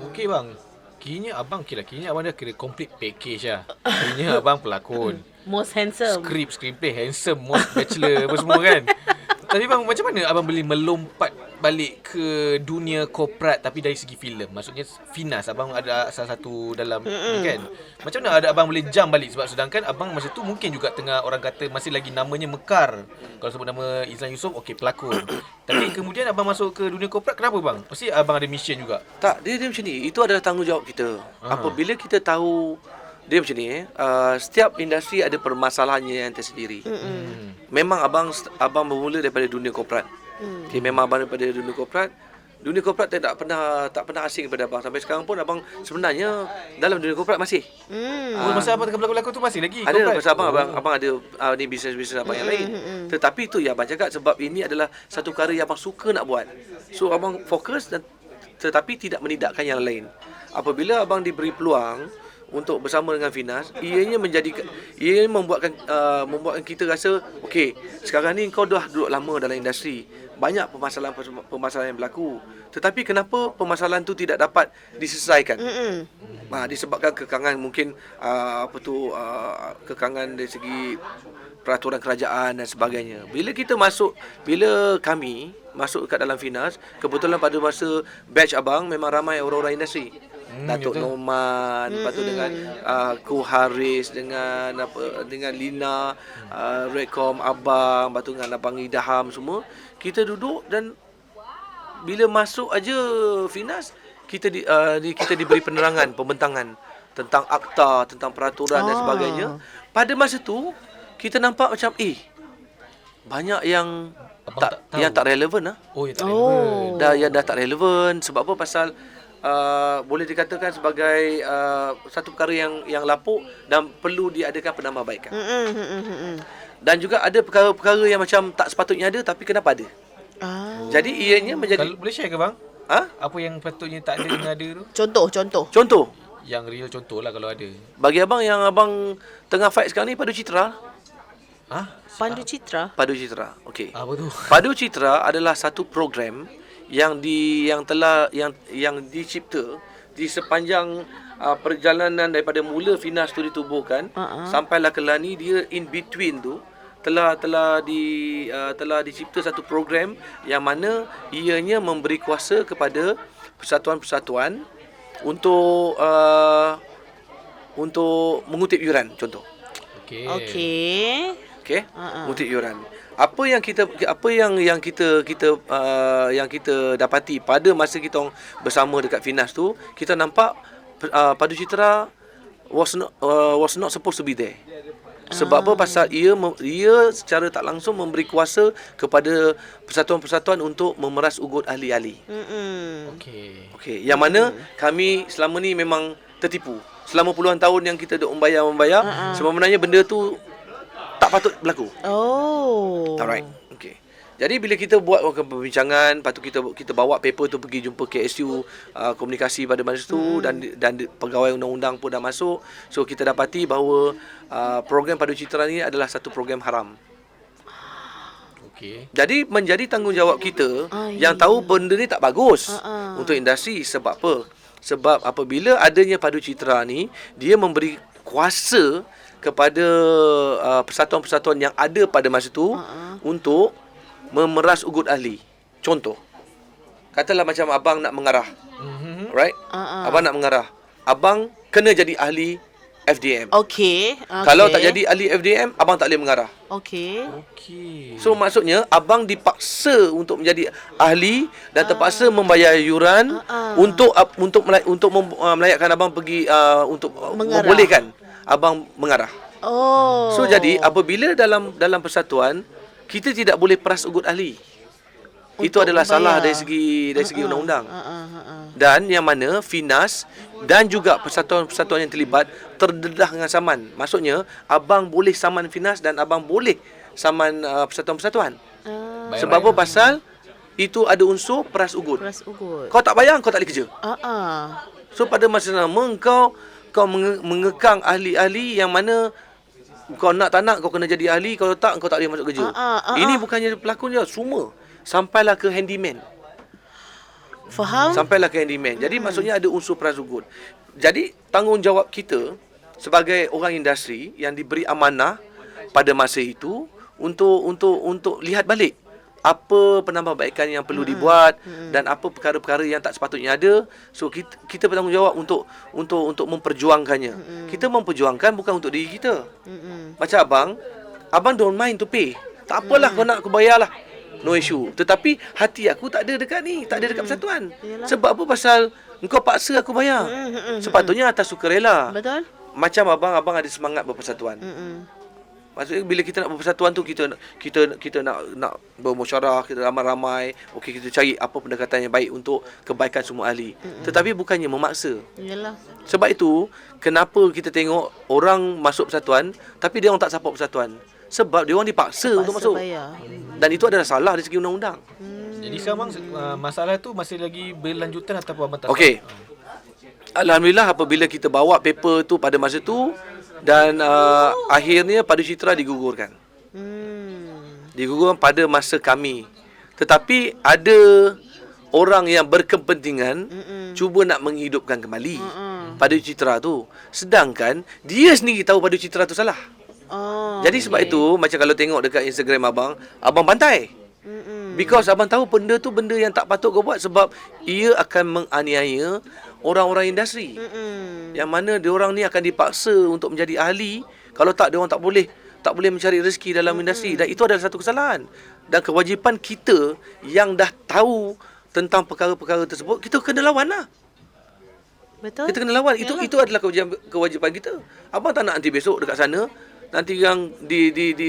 Okey bang. Kini abang dah kira complete package lah. Kini abang pelakon, most handsome, screenplay handsome, most bachelor apa semua kan. Tapi bang, macam mana abang boleh melompat balik ke dunia korporat tapi dari segi filem? Maksudnya Finas, abang ada salah satu dalam ni kan. Macam mana abang boleh jump balik? Sebab sedangkan abang masa tu mungkin juga tengah, orang kata masih lagi namanya mekar. Kalau sebut nama Izlan Yusof, okey pelakon. Tapi kemudian abang masuk ke dunia korporat, kenapa bang? Mesti abang ada mission juga? Tak, dia macam ni. Itu adalah tanggungjawab kita. Apabila kita tahu dia macam ni, setiap industri ada permasalahannya yang tersendiri. Memang abang bermula daripada dunia korporat. Okay, memang abang daripada dunia korporat. Dunia korporat tak pernah asing kepada abang. Sampai sekarang pun abang sebenarnya dalam dunia korporat masih. Masa abang tengah berlakon tu masih lagi ada korporat? Masa abang ada ni bisnes abang yang lain. Tetapi itu yang abang cakap, sebab ini adalah satu perkara yang abang suka nak buat. So abang fokus tetapi tidak menidakkan yang lain. Apabila abang diberi peluang untuk bersama dengan Finas, ianya membuatkan kita rasa okey, sekarang ni kau dah duduk lama dalam industri, banyak permasalahan yang berlaku, tetapi kenapa permasalahan tu tidak dapat diselesaikan? Disebabkan kekangan mungkin kekangan dari segi peraturan kerajaan dan sebagainya. Bila kami masuk dekat dalam Finas, kebetulan pada masa batch abang memang ramai orang-orang industri. Datuk Noman, lepas tu dengan Ku Haris, dengan Lina, Rekom abang, lepas tu dengan abang Idaham semua. Kita duduk dan bila masuk aja Finas, kita diberi penerangan, pembentangan tentang akta, tentang peraturan dan sebagainya. Pada masa tu kita nampak macam banyak yang tak relevan . Dah tak relevan. Sebab apa? Pasal boleh dikatakan sebagai satu perkara yang lapuk dan perlu diadakan penambahbaikan. Dan juga ada perkara-perkara yang macam tak sepatutnya ada tapi kenapa ada. Jadi ianya menjadi, kalau boleh share ke bang? Apa yang patutnya tak ada yang ada tu? Contoh Yang real contoh lah kalau ada. bagi abang, yang abang tengah fight sekarang ni Padu Citra. Pandu Citra. Okey. Apa tu? Padu Citra adalah satu program yang dicipta di sepanjang perjalanan daripada mula Finas tu ditubuhkan sampailah ke Lani. Dia in between tu telah dicipta satu program yang mana ianya memberi kuasa kepada persatuan-persatuan untuk mengutip yuran, contoh. Okey. Mengutip yuran. Apa yang kita dapati pada masa kita bersama dekat Finas tu, kita nampak Padu Citra was not supposed to be there. Sebab apa? Pasal ia secara tak langsung memberi kuasa kepada persatuan-persatuan untuk memeras ugut ahli-ahli. Okey. Yang mana kami selama ni memang tertipu. Selama puluhan tahun yang kita duk membayar, sebenarnya benda tu tak patut berlaku. Alright. Okey. Jadi bila kita buat perbincangan, lepas tu kita bawa paper tu pergi jumpa KSU komunikasi pada masa tu, dan pegawai undang-undang pun dah masuk. So kita dapati bahawa program Padu Citra ni adalah satu program haram. Jadi menjadi tanggungjawab kita yang tahu benda ni tak bagus untuk industri. Sebab apa? Sebab apabila adanya Padu Citra ni, dia memberi kuasa kepada persatuan-persatuan yang ada pada masa tu untuk memeras ugut ahli. Contoh, katalah macam abang nak mengarah, right? Abang nak mengarah, abang kena jadi ahli FDM. Okey. Kalau tak jadi ahli FDM, abang tak boleh mengarah. Okey. So maksudnya abang dipaksa untuk menjadi ahli dan terpaksa membayar yuran untuk melayakkan abang pergi untuk membolehkan abang mengarah. So jadi apabila dalam persatuan kita tidak boleh peras ugut ahli, itu adalah salah dari segi undang-undang. Dan yang mana Finas dan juga persatuan-persatuan yang terlibat terdedah dengan saman. Maksudnya abang boleh saman Finas dan abang boleh saman persatuan-persatuan. Sebab apa? Pasal itu ada unsur peras ugut. Kau tak bayar, kau tak boleh kerja. So pada masa sama kau mengekang ahli-ahli yang mana kau nak tak nak kau kena jadi ahli, kalau tak kau tak boleh masuk kerja. Ini bukannya pelakon je, semua. Sampailah ke handyman. Faham? Sampailah ke handyman. Jadi maksudnya ada unsur peras ugut. Jadi tanggungjawab kita sebagai orang industri yang diberi amanah pada masa itu untuk lihat balik apa penambahbaikan yang perlu dibuat dan apa perkara-perkara yang tak sepatutnya ada. So kita bertanggungjawab untuk memperjuangkannya. Kita memperjuangkan bukan untuk diri kita. Macam abang don't mind to pay. Tak apalah, kau nak aku bayarlah. No issue. Tetapi hati aku tak ada dekat ni, tak ada dekat persatuan. Sebab apa? Pasal engkau paksa aku bayar. Sepatutnya atas sukarela. Betul. Macam abang ada semangat berpersatuan. Maksudnya bila kita nak berpersatuan tu, kita nak bermusyawarah, kita ramai-ramai, okey, kita cari apa pendekatan yang baik untuk kebaikan semua ahli. Tetapi bukannya memaksa. Yalah. Sebab itu kenapa kita tengok orang masuk persatuan tapi dia orang tak support persatuan? Sebab dia orang dipaksa untuk masuk. Dan itu adalah salah dari segi undang-undang. Jadi sekarang masalah tu masih lagi berlanjutan ataupun abang tak? Okey. Alhamdulillah apabila kita bawa paper tu pada masa tu dan akhirnya Padu Citra digugurkan. Digugurkan pada masa kami. Tetapi ada orang yang berkepentingan cuba nak menghidupkan kembali Padu Citra tu. Sedangkan dia sendiri tahu Padu Citra tu salah. Jadi sebab itu macam kalau tengok dekat Instagram abang bantai. Because abang tahu benda tu benda yang tak patut kau buat sebab ia akan menganiaya orang-orang industri. Yang mana diorang ni akan dipaksa untuk menjadi ahli, kalau tak diorang tak boleh mencari rezeki dalam industri, dan itu adalah satu kesalahan. Dan kewajipan kita yang dah tahu tentang perkara-perkara tersebut, kita kena lawan lah. Betul. Kita kena lawan. Itu adalah kewajipan kita. Abang tak nak nanti besok dekat sana nanti yang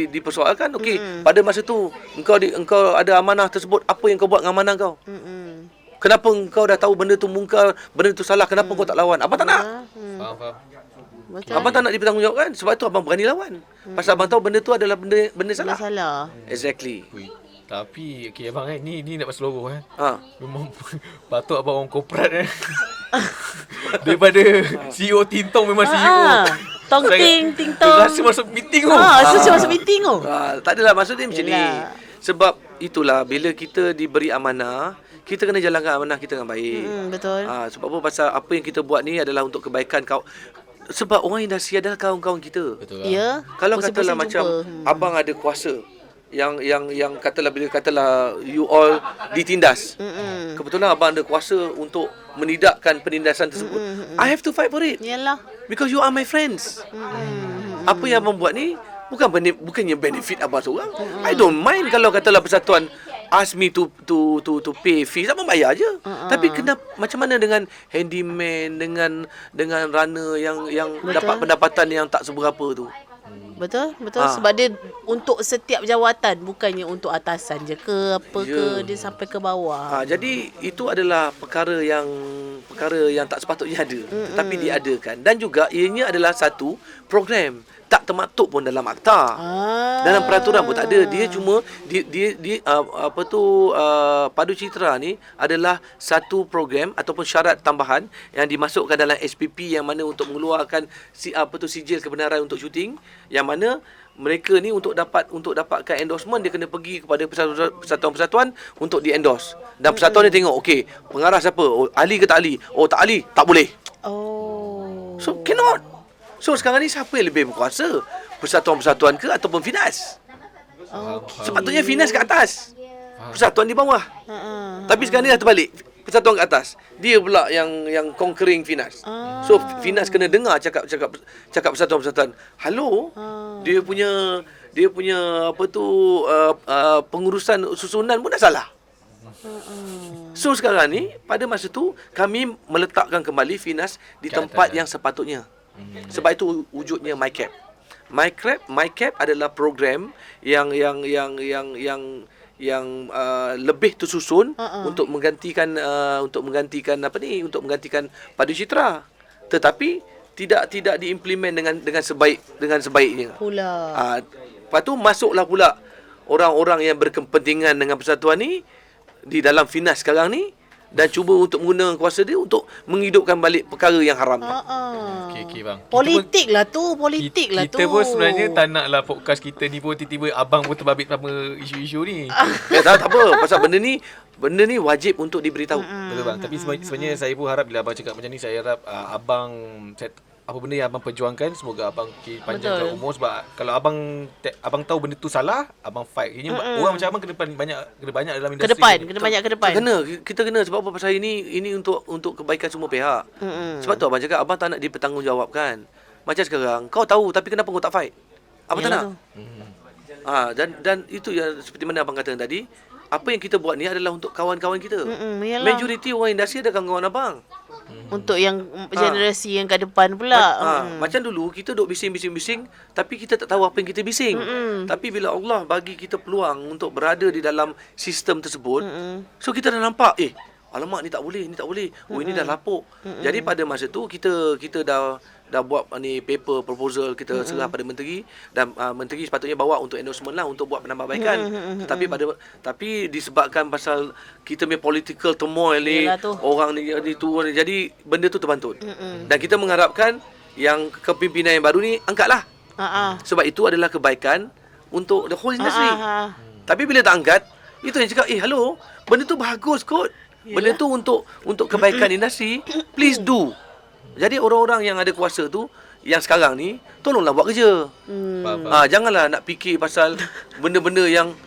dipersoalkan. Okey, pada masa tu engkau ada amanah tersebut, apa yang kau buat dengan amanah kau? Kenapa engkau dah tahu benda tu mungkar, benda tu salah, kenapa kau tak lawan? Abang tak nak. Faham. Betul. Abang tak nak dipertanggungjawabkan. Sebab tu abang berani lawan. Pasal abang tahu benda tu adalah benda salah. Exactly. Ui, tapi okey abang ni nak pasal logo memang patut abang orang korporat daripada CEO Tintong memang CEO. Tong ting tong. Rasa masuk meeting tu. Rasa masuk meeting tu. Tak adalah maksud dia macam ni. Sebab itulah bila kita diberi amanah, kita kena jalankan amanah kita dengan baik. Betul. Sebab apa? Pasal apa yang kita buat ni adalah untuk kebaikan kau. Sebab orang industri adalah kawan-kawan kita. Betul. Ya. Kalau katalah macam abang ada kuasa yang katalah bila katalah you all ditindas. Kebetulan abang ada kuasa untuk menidakkan penindasan tersebut. I have to fight for it. Yalah. Because you are my friends. Apa yang abang buat ni bukannya benefit abang seorang. I don't mind kalau katalah persatuan ask me to pay fees, abang bayar je. Tapi kena macam mana dengan handyman, dengan runner yang dapat pendapatan yang tak seberapa tu. Betul. Sebab dia untuk setiap jawatan, bukannya untuk atasan je ke apa ke, dia sampai ke bawah. Jadi itu adalah perkara yang tak sepatutnya ada, tetapi diadakan. Dan juga ianya adalah satu program, tak termaktub pun dalam akta. Dalam peraturan pun tak ada. Dia cuma Padu Citra ni adalah satu program ataupun syarat tambahan yang dimasukkan dalam SPP, yang mana untuk mengeluarkan sijil kebenaran untuk syuting, yang mana mereka ni untuk dapatkan endorsement, dia kena pergi kepada persatuan-persatuan untuk di-endorse. Dan persatuan ni tengok, okey, pengarah siapa? Oh, ahli ke tak ahli? Oh, tak ahli, tak boleh. So cannot. So sekarang ni siapa yang lebih berkuasa? Persatuan-persatuan ke ataupun Finas? Sepatutnya Finas ke atas, persatuan di bawah. Tapi sekarang ni dah terbalik. Persatuan ke atas, dia pula yang conquering Finas. So Finas kena dengar cakap persatuan-persatuan. Hello, dia punya pengurusan susunan pun dah salah. So sekarang ni pada masa tu kami meletakkan kembali Finas di tempat yang sepatutnya. Sebab itu wujudnya MyCap. MyCap adalah program yang lebih tersusun untuk menggantikan Padu Citra. Tetapi tidak diimplement dengan sebaiknya. Lepas tu masuklah pula orang-orang yang berkepentingan dengan persatuan ni di dalam Finas sekarang ni, dan cuba untuk menggunakan kuasa dia untuk menghidupkan balik perkara yang haram. Okey bang. Politik lah tu. Kita pun sebenarnya tak naklah podcast kita ni pun tiba-tiba abang pun terbabit sama isu-isu ni. Tak apa, pasal benda ni wajib untuk diberitahu. Betul bang. Tapi sebenarnya saya pun harap bila abang cakap macam ni, saya harap abang apa benda yang abang perjuangkan, semoga abang panjangkan umur. Sebab kalau abang tahu benda tu salah, abang fight. Orang macam abang kena banyak dalam industri. Kena banyak ke depan. Kita kena sebab apa? Pasal ini untuk kebaikan semua pihak. Sebab tu abang cakap abang tak nak dipertanggungjawabkan. Macam sekarang, kau tahu tapi kenapa kau tak fight? Abang tak nak. Dan itu yang seperti mana abang kata tadi, apa yang kita buat ni adalah untuk kawan-kawan kita. Majoriti orang industri adalah kawan-kawan abang. Untuk yang generasi yang ke depan pula. Macam dulu kita duk bising, tapi kita tak tahu apa yang kita bising. Tapi bila Allah bagi kita peluang untuk berada di dalam sistem tersebut, so kita dah nampak, alamak ni tak boleh. Oh ini dah lapuk. Jadi pada masa tu kita dah buat ni paper proposal, kita serah pada menteri, dan menteri sepatutnya bawa untuk endorsement lah, untuk buat penambahbaikan. Tapi disebabkan pasal kita punya political turmoil ni, orang ni turun, jadi benda tu terbantut. Dan kita mengharapkan yang kepimpinan yang baru ni angkatlah. Sebab itu adalah kebaikan untuk the whole industry. Tapi bila tak angkat, itu yang cakap, hello, benda tu bagus kot. Benda tu untuk kebaikan industri, please do. Jadi orang-orang yang ada kuasa tu, yang sekarang ni, tolonglah buat kerja. Janganlah nak fikir pasal benda-benda yang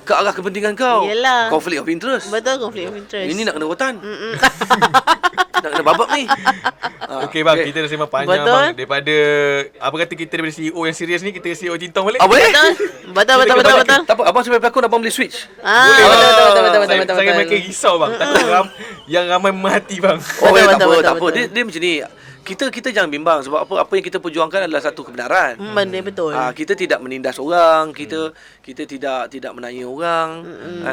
ke arah kepentingan kau. Yelah. Conflict of interest. Betul, conflict of interest. Ini nak kena rotan. Nak kena babak ni. Okey bang, kita dah sembang panjang bang. Daripada apa kata kita daripada CEO yang serius ni, kita CEO Cintong balik. Boleh? Betul. Tak apa, abang sebagai pelakon abang boleh switch. Boleh. Betul. Saya makin risau bang. Takut yang ramai mati bang. Tak apa. Dia macam ni. Kita jangan bimbang, sebab apa yang kita perjuangkan adalah satu kebenaran. Benda betul. Kita tidak menindas orang, kita tidak menanya orang.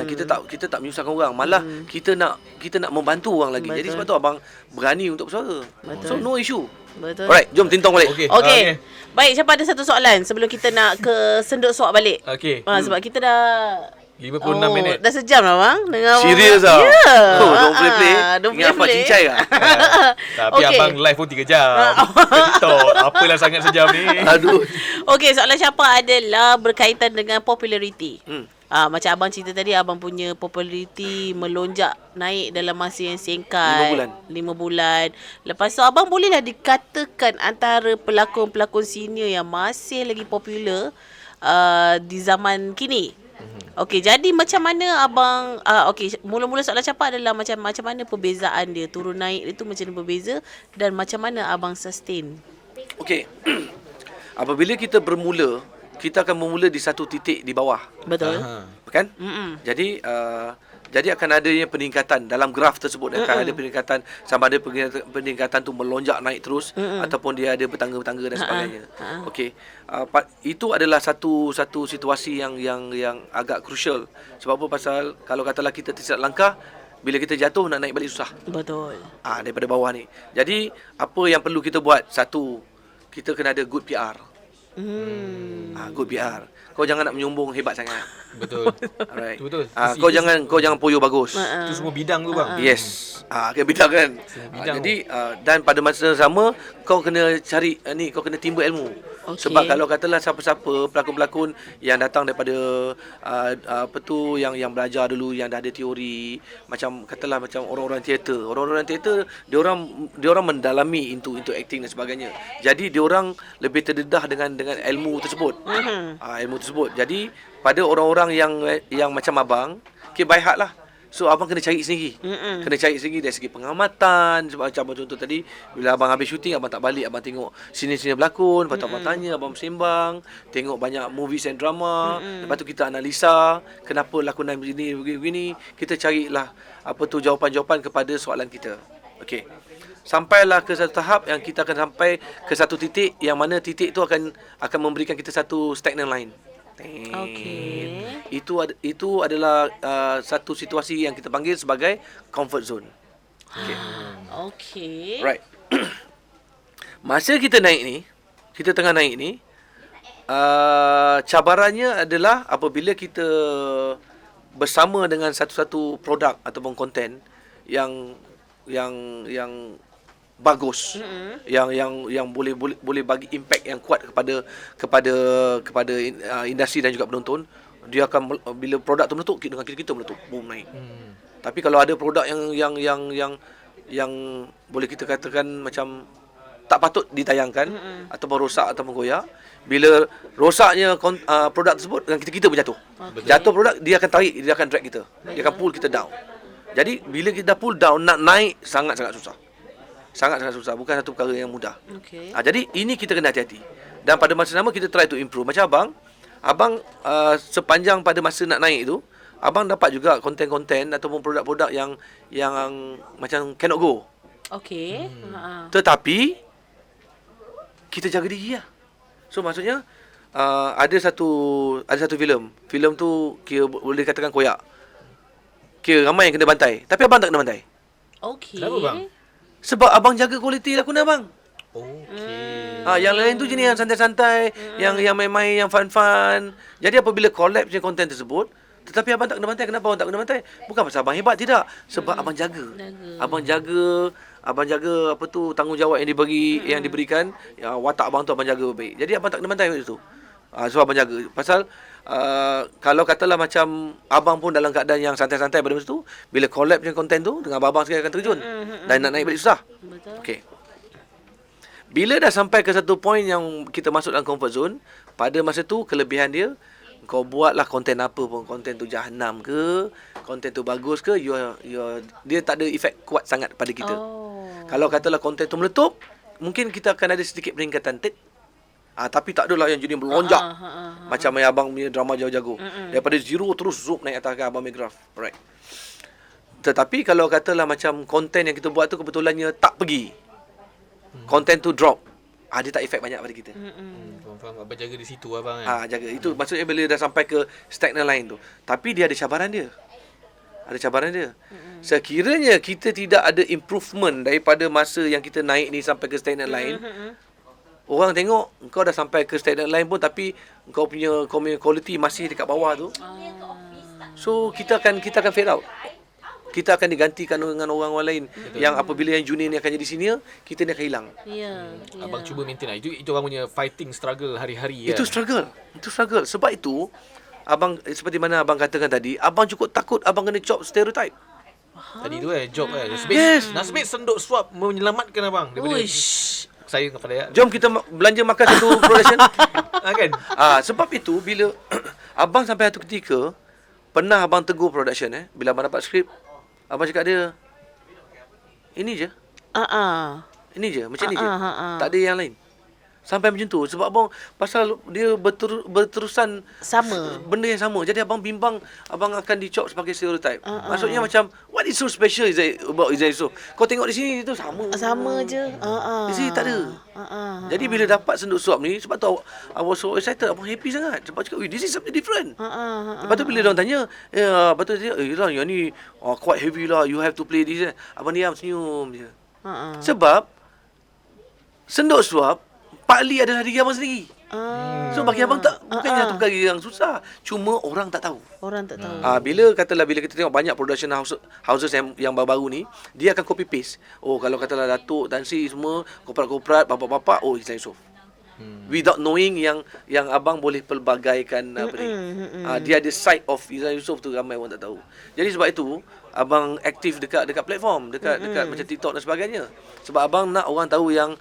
Kita tak menyusahkan orang, malah kita nak membantu orang lagi. Jadi sebab tu abang berani untuk bersuara. So no issue. Betul. Alright, jom Tintong balik. Okey. Baik, siapa ada satu soalan sebelum kita nak ke senduk suap balik? Okey. Sebab kita dah 56 minit. Dah sejam lah bang dengan Serius ah? Ya. Don't play. Don't Ingat apa play. cincai lah. Tapi abang live pun 3 jam. Betul. Apalah sangat sejam ni. Aduh. Okey, soalan siapa adalah berkaitan dengan populariti. Macam abang cerita tadi, abang punya populariti melonjak naik dalam masa yang singkat. 5 bulan. Lepas tu abang bolehlah dikatakan antara pelakon-pelakon senior yang masih lagi popular di zaman kini. Okey, jadi macam mana abang mula-mula soalan siapa adalah macam mana perbezaan dia, turun naik dia tu macam mana berbeza, dan macam mana abang sustain? Okey. Apabila kita bermula, kita akan bermula di satu titik di bawah. Betul. Kan? Jadi akan adanya peningkatan dalam graf tersebut, akan ada peningkatan, sama ada peningkatan tu melonjak naik terus ataupun dia ada bertangga-bertangga dan sebagainya. Okey. Itu adalah satu situasi yang agak crucial. Sebab apa? Pasal kalau katalah kita tersilap langkah, bila kita jatuh nak naik balik susah. Betul. Daripada bawah ni. Jadi apa yang perlu kita buat? Satu, kita kena ada good PR. Good PR. Kau jangan nak menyombong hebat sangat. Betul. Alright. Betul. Kau jangan poyo bagus. Itu semua bidang tu bang. Yes. Kan bidang kan. Jadi dan pada masa yang sama kau kena cari kau kena timba ilmu. Sebab kalau katalah siapa-siapa pelakon-pelakon yang datang daripada yang belajar dulu, yang dah ada teori, macam katalah macam orang-orang teater. Orang-orang teater dia orang mendalami into acting dan sebagainya. Jadi dia orang lebih terdedah dengan ilmu tersebut. Ilmu tersebut. Jadi pada orang-orang yang macam abang, by heart lah. So abang kena cari sendiri. Kena cari sendiri dari segi pengamatan. Macam contoh tadi, bila abang habis syuting, abang tak balik, abang tengok sini-sini berlakon, lepas tu abang tanya, abang sembang, tengok banyak movies and drama, lepas tu kita analisa kenapa lakonan begini. Kita carilah jawapan-jawapan kepada soalan kita. Okey. Sampailah ke satu tahap yang kita akan sampai ke satu titik yang mana titik tu akan memberikan kita satu stagnant line. Okey. Itu adalah satu situasi yang kita panggil sebagai comfort zone. Okey. Right. Masa kita naik ni, kita tengah naik ni, cabarannya adalah apabila kita bersama dengan satu-satu produk ataupun konten yang bagus, yang boleh bagi impact yang kuat kepada industri dan juga penonton. Dia akan, bila produk tu meletup, dengan kita meletup, boom, naik. Tapi kalau ada produk yang boleh kita katakan macam tak patut ditayangkan, ataupun rosak ataupun goyak, bila rosaknya produk tersebut, dengan kita berjatuh. Jatuh produk, dia akan tarik, dia akan drag kita, dia akan pull kita down. Jadi bila kita pull down, nak naik sangat-sangat susah. Sangat-sangat susah, bukan satu perkara yang mudah. Jadi ini kita kena hati-hati. Dan pada masa sama kita try to improve. Macam abang sepanjang pada masa nak naik tu, abang dapat juga konten-konten ataupun produk-produk yang macam cannot go. Okey. Tetapi kita jaga diri lah. So maksudnya ada satu filem tu kira boleh katakan koyak. Kira ramai yang kena bantai, tapi abang tak kena bantai. Okey. Kenapa bang? Sebab abang jaga kualiti lakonan abang. Okey. Yang lain tu jenis yang santai-santai, yang main-main, yang fun-fun. Jadi apabila collab je konten tersebut, tetapi abang tak kena bantai. Kenapa abang tak kena bantai? Bukan pasal abang hebat, tidak. Sebab abang jaga. Abang jaga apa tu tanggungjawab yang diberikan, watak abang tu abang jaga baik. Jadi abang tak kena bantai macam tu. So abang jaga. Pasal kalau katalah macam abang pun dalam keadaan yang santai-santai pada masa tu, bila collab je konten tu dengan abang sekali akan terjun. Dan nak naik balik susah. Betul. Okey. Bila dah sampai ke satu point yang kita masuk dalam comfort zone, pada masa tu kelebihan dia, kau buatlah konten apa pun, konten tu jahanam ke, konten tu bagus ke, dia tak ada efek kuat sangat pada kita. Kalau katalah konten tu meletup, mungkin kita akan ada sedikit peningkatan. Tapi tak adalah yang jadi melonjak. Macam yang abang punya drama jago-jago. Daripada zero terus zoom naik atas ke abang punya graph. Alright. Tetapi kalau katalah macam konten yang kita buat tu kebetulannya tak pergi, konten tu drop, dia tak efek banyak pada kita. Faham. Abang jaga di situ abang Jaga. Itu maksudnya bila dah sampai ke stagnant line tu. Tapi dia ada cabaran dia. Sekiranya kita tidak ada improvement daripada masa yang kita naik ni sampai ke stagnant line, orang tengok kau dah sampai ke stagnant line pun tapi kau punya quality masih dekat bawah tu. So kita akan fade out. Kita akan digantikan dengan orang lain. Yang apabila yang junior ni akan jadi senior, kita ni akan hilang. Ya. Abang cuba maintain lah. Itu abang punya fighting struggle hari-hari. Itu struggle. Sebab itu abang, seperti mana abang katakan tadi, abang cukup takut abang kena chop stereotype. Tadi tu job Yes. Nasib senduk suap menyelamatkan abang daripada saya kepada ya. Jom kita belanja makan satu production. Kan? Sebab itu bila abang sampai satu ketika pernah abang tegur production bila abang dapat skrip, abang cakap dia, ini je. Ini je, macam ni je. Tak ada yang lain. Sampai macam tu. Sebab abang, pasal dia berterusan Sama. benda yang sama. Jadi abang bimbang, abang akan dicop sebagai stereotype. Maksudnya macam, what is so special about Izzah Yusof? Kau tengok di sini, itu sama. Sama je. Di sini tak ada. Jadi bila dapat senduk suap ni, sebab tu I was so excited, abang happy sangat. Sebab cakap, this is something different. Lepas tu bila diorang tanya, lepas tu dia, Ram, yang ni quite heavy lah, you have to play this. Abang diam, senyum je. Sebab, senduk suap, partly adalah diri abang sendiri. So bagi abang tak, bukannya satu perkara yang susah. Cuma orang tak tahu. Bila kita tengok banyak production houses yang baru-baru ni, dia akan copy paste. Kalau katalah Datuk, Tan Sri semua, korporat-korporat, bapak-bapak, Izzah Yusof. Without knowing yang abang boleh pelbagaikan apa ni. Dia ada side of Izzah Yusof tu ramai orang tak tahu. Jadi sebab itu abang aktif dekat platform, dekat macam TikTok dan sebagainya. Sebab abang nak orang tahu yang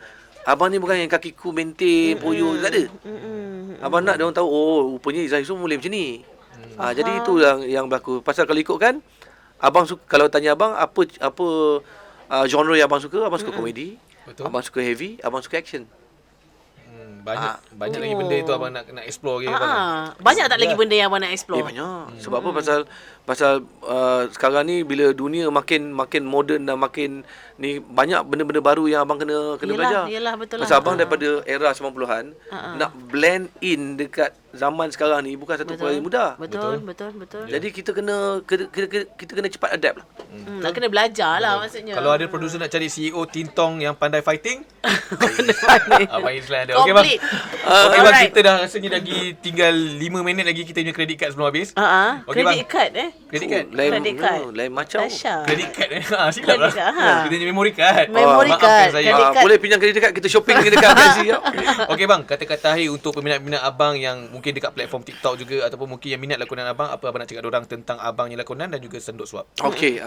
abang ni bukan yang kakiku maintain, poyo, tak ada. Abang nak dia orang tahu, rupanya Izzah Yusof boleh macam ni. Jadi itu yang berlaku. Pasal kalau ikutkan, abang suka, kalau tanya abang apa genre yang abang suka komedi. Betul. Abang suka heavy, abang suka action. Banyak lagi benda itu abang nak explore lagi abang. Banyak tak lagi benda yang abang nak explore? Banyak. Sebab apa? Pasal sekarang ni bila dunia makin moden dan makin ni, banyak benda-benda baru yang abang kena belajar. Yelah, betul lah. Pasal abang daripada era 90-an nak blend in dekat zaman sekarang ni bukan satu perkara yang mudah. Betul. Jadi kita kena cepat adapt lah. Nak kena belajar lah maksudnya. Kalau ada producer nak cari CEO Tintong yang pandai fighting, Abang Islam ada. Okey bang. Okey bang, kita dah rasanya lagi tinggal 5 minit lagi kita punya credit card sebelum habis. Okey bang. Credit card Credit card. Lain macam. Credit card silap lah. Kita punya memory card. Memory card. Boleh pinjam kredit card, kita shopping dekat KFC. Okey bang, kata-kata akhir untuk peminat-peminat abang yang mungkin dekat platform TikTok juga ataupun mungkin yang minat lakonan abang, apa abang nak cakap orang tentang abangnya lakonan dan juga senduk suap. Okey,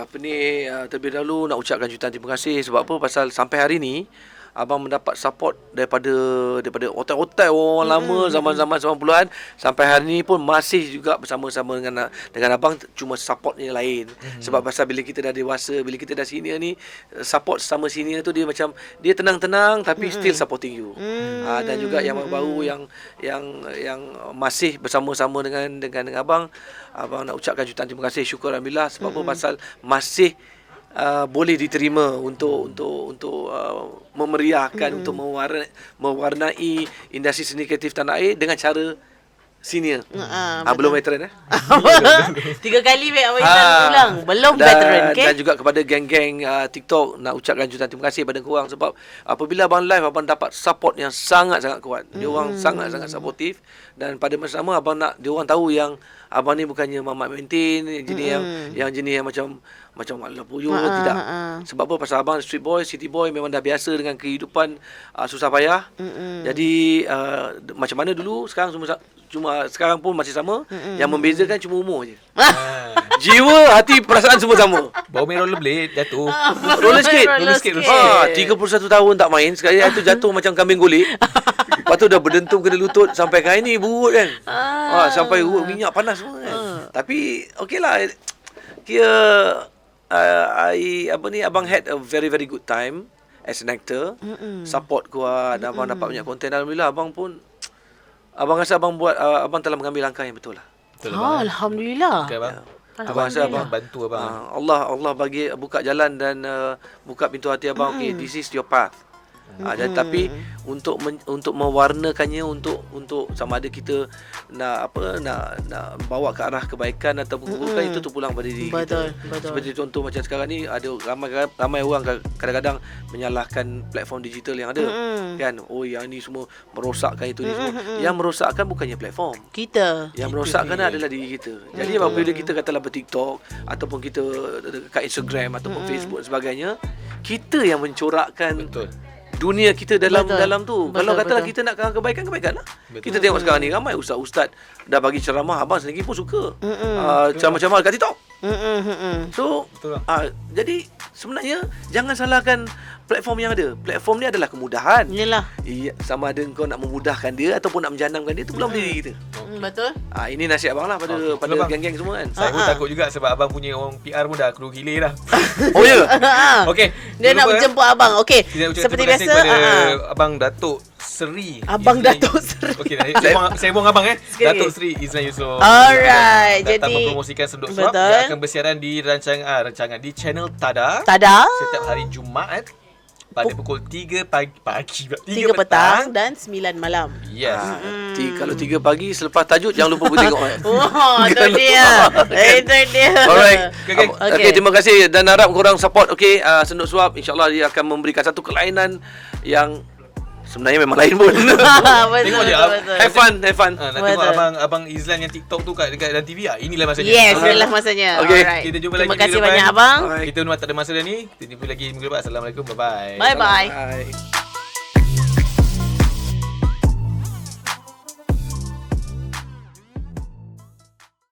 terlebih dahulu nak ucapkan jutaan terima kasih. Sebab apa? Pasal sampai hari ni abang mendapat support daripada hotel-hotel orang lama zaman-zaman 90-an sampai hari ni pun masih juga bersama-sama dengan abang, cuma supportnya lain. Sebab pasal bila kita dah dewasa, bila kita dah senior ni, support sama senior tu dia macam dia tenang-tenang tapi still supporting you. Dan juga yang baru yang masih bersama-sama dengan abang nak ucapkan jutaan terima kasih, syukur alhamdulillah. Sebab apa? Pasal masih boleh diterima untuk memeriahkan, untuk mewarnai industri seni kreatif tanah air dengan cara senior. Betul. Belum veteran 3 kali Abang Izlan ulang. Belum veteran, okay? Dan juga kepada geng-geng TikTok, nak ucapkan jutaan terima kasih pada korang sebab apabila abang live, abang dapat support yang sangat-sangat kuat. Dia orang sangat-sangat supportive, dan pada masa sama abang nak dia orang tahu yang abang ni bukannya mamat maintain jenis yang jenis yang macam alah puyuh, tidak. Sebab apa? Pasal abang street boy, city boy, memang dah biasa dengan kehidupan susah payah. Jadi macam mana dulu, sekarang cuma sekarang pun masih sama. Yang membezakan cuma umur je. Jiwa, hati, perasaan semua sama. Bawa main rollerblade, jatuh. Roller skate. 31 tahun tak main. Sekali tu jatuh macam kambing golek. Lepas tu dah berdentum kena lutut sampai kali ni burut kan. Sampai urut minyak panas semua kan. Tapi okeylah. Kira abang had a very very good time as an actor. Support kuat, abang dapat banyak konten. Alhamdulillah abang rasa abang telah mengambil langkah yang betul lah. Betul abang. Alhamdulillah. Okay, abang. Abang rasa abang bantu abang. Allah bagi buka jalan dan buka pintu hati abang. Okay, this is your path. Dan tapi untuk mewarnakannya, untuk sama ada kita nak bawa ke arah kebaikan ataupun keburukan, itu terpulang pada diri kita. Seperti contoh macam sekarang ni, ada ramai orang kadang-kadang menyalahkan platform digital yang ada. Kan, yang ni semua merosakkan itu ni semua. Yang merosakkan bukannya platform. Yang merosakkan adalah diri kita. Jadi apabila kita katalah ber-TikTok ataupun kita kat Instagram ataupun Facebook dan sebagainya, kita yang mencorakkan dunia kita dalam tu. Kalau katalah kita nak kebaikan lah. Kita tengok sekarang ni ramai ustaz-ustaz dah bagi ceramah, abang sendiri pun suka. Ceramah-ceramah dekat TikTok. So jadi sebenarnya jangan salahkan platform yang ada. Platform ni adalah kemudahan. Yalah. Sama ada kau nak memudahkan dia ataupun nak menjanamkan dia, tu belum diri kita. Betul. Ini nasihat abang lah pada geng-geng semua kan. Saya pun takut juga sebab abang punya orang PR pun dah kru gila dah. Oh ya. Okey. Dia nak menjemput abang. Okey. Seperti biasa abang Datuk Seri. Abang Datuk Seri. Okey, saya buang abang Datuk Seri Izlan Yusof. Alright. Jadi Jadi mempromosikan Senduk Suap. Dia akan bersiaran di rancangan di channel Tada setiap hari Jumaat pada pukul 3 pagi 3 petang dan 9 malam. Yes. Kalau 3 pagi selepas tajuk, jangan lupa pergi tengok. Itu dia. Itu dia. Alright. Okay, terima kasih dan harap korang support Senduk Suap. InsyaAllah dia akan memberikan satu kelainan yang sebenarnya memang lain pun. Tengok je. Have fun. Nak tengok abang Izlan yang TikTok tu dekat dalam TV. Inilah masanya. Yes, inilah masanya. Okay. Alright. Kita jumpa Terima lagi kasih minggu depan. banyak abang. Kita memang tak ada masa dah ni. Kita jumpa lagi minggu depan. Assalamualaikum. Bye-bye. Bye-bye. Bye.